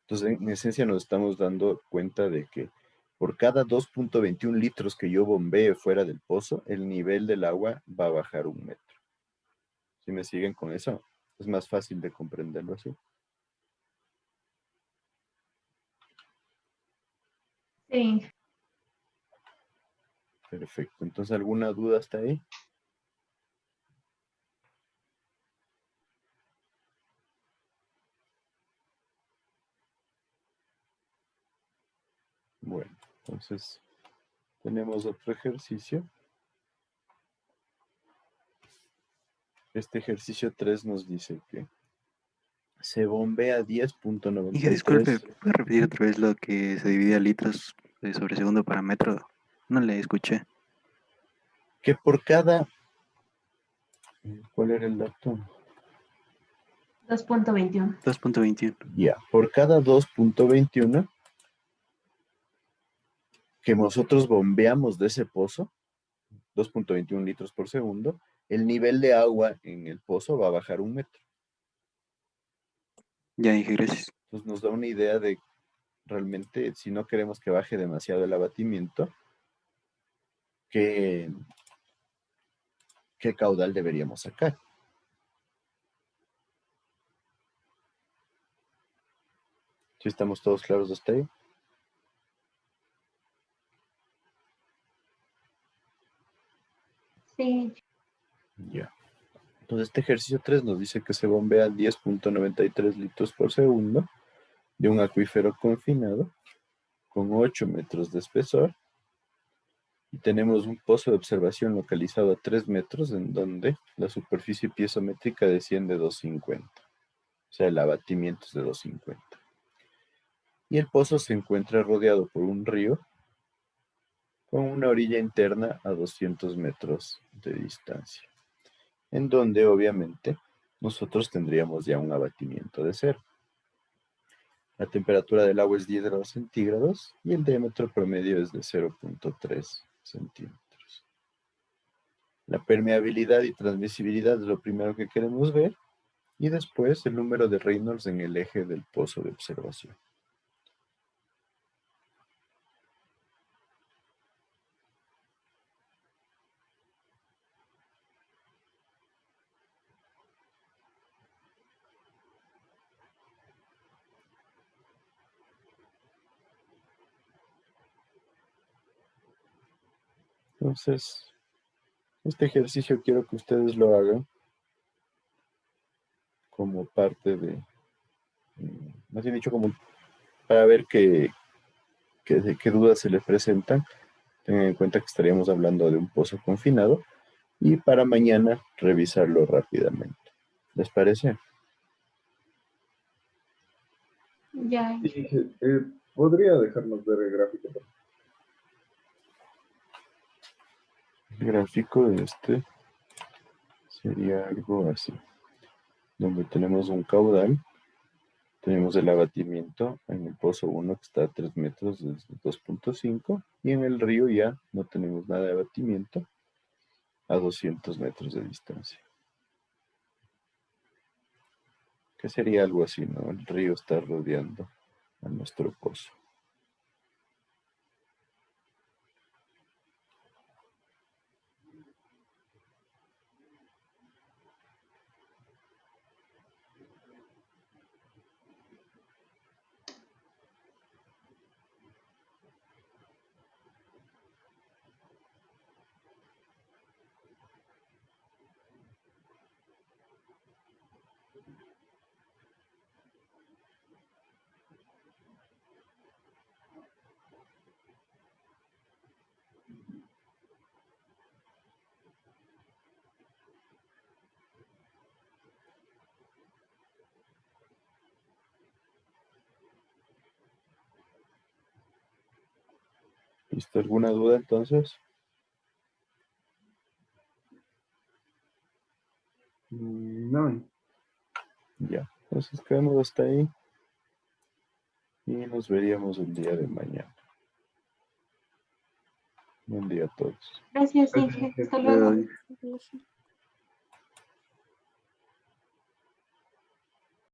Entonces, en esencia nos estamos dando cuenta de que por cada 2.21 litros que yo bombee fuera del pozo, el nivel del agua va a bajar 1 metro. ¿Sí me siguen con eso? Es más fácil de comprenderlo así. Sí. Perfecto. Entonces, ¿alguna duda hasta ahí? Bueno, entonces tenemos otro ejercicio. Este ejercicio 3 nos dice que se bombea 10.93. Dije, disculpe, ¿puede repetir otra vez lo que se divide a litros sobre segundo para metro? No le escuché. Que por cada... ¿Cuál era el dato? 2,21. 2.21. Ya, por cada 2.21 que nosotros bombeamos de ese pozo, 2.21 litros por segundo, el nivel de agua en el pozo va a bajar 1 metro. Ya dije, gracias. Entonces nos da una idea de realmente, si no queremos que baje demasiado el abatimiento, qué caudal deberíamos sacar. ¿Sí estamos todos claros hasta ahí? Sí. Ya. Entonces este ejercicio 3 nos dice que se bombean 10.93 litros por segundo de un acuífero confinado con 8 metros de espesor y tenemos un pozo de observación localizado a 3 metros en donde la superficie piezométrica desciende 250. O sea, el abatimiento es de 250. Y el pozo se encuentra rodeado por un río con una orilla interna a 200 metros de distancia, en donde obviamente nosotros tendríamos ya un abatimiento de cero. La temperatura del agua es 10 grados centígrados y el diámetro promedio es de 0.3 centímetros. La permeabilidad y transmisibilidad es lo primero que queremos ver y después el número de Reynolds en el eje del pozo de observación. Entonces, este ejercicio quiero que ustedes lo hagan como parte de, más bien dicho, como para ver qué dudas se les presentan. Tengan en cuenta que estaríamos hablando de un pozo confinado y para mañana revisarlo rápidamente. ¿Les parece? Ya. Sí, ¿podría dejarnos ver el gráfico? El gráfico de este sería algo así, donde tenemos un caudal, tenemos el abatimiento en el pozo 1 que está a 3 metros desde 2.5 y en el río ya no tenemos nada de abatimiento a 200 metros de distancia. Que sería algo así, ¿no? El río está rodeando a nuestro pozo. ¿Listo? ¿Alguna duda entonces? No. Ya, entonces quedamos hasta ahí y nos veríamos el día de mañana. Buen día a todos. Gracias, Inge. Hasta luego.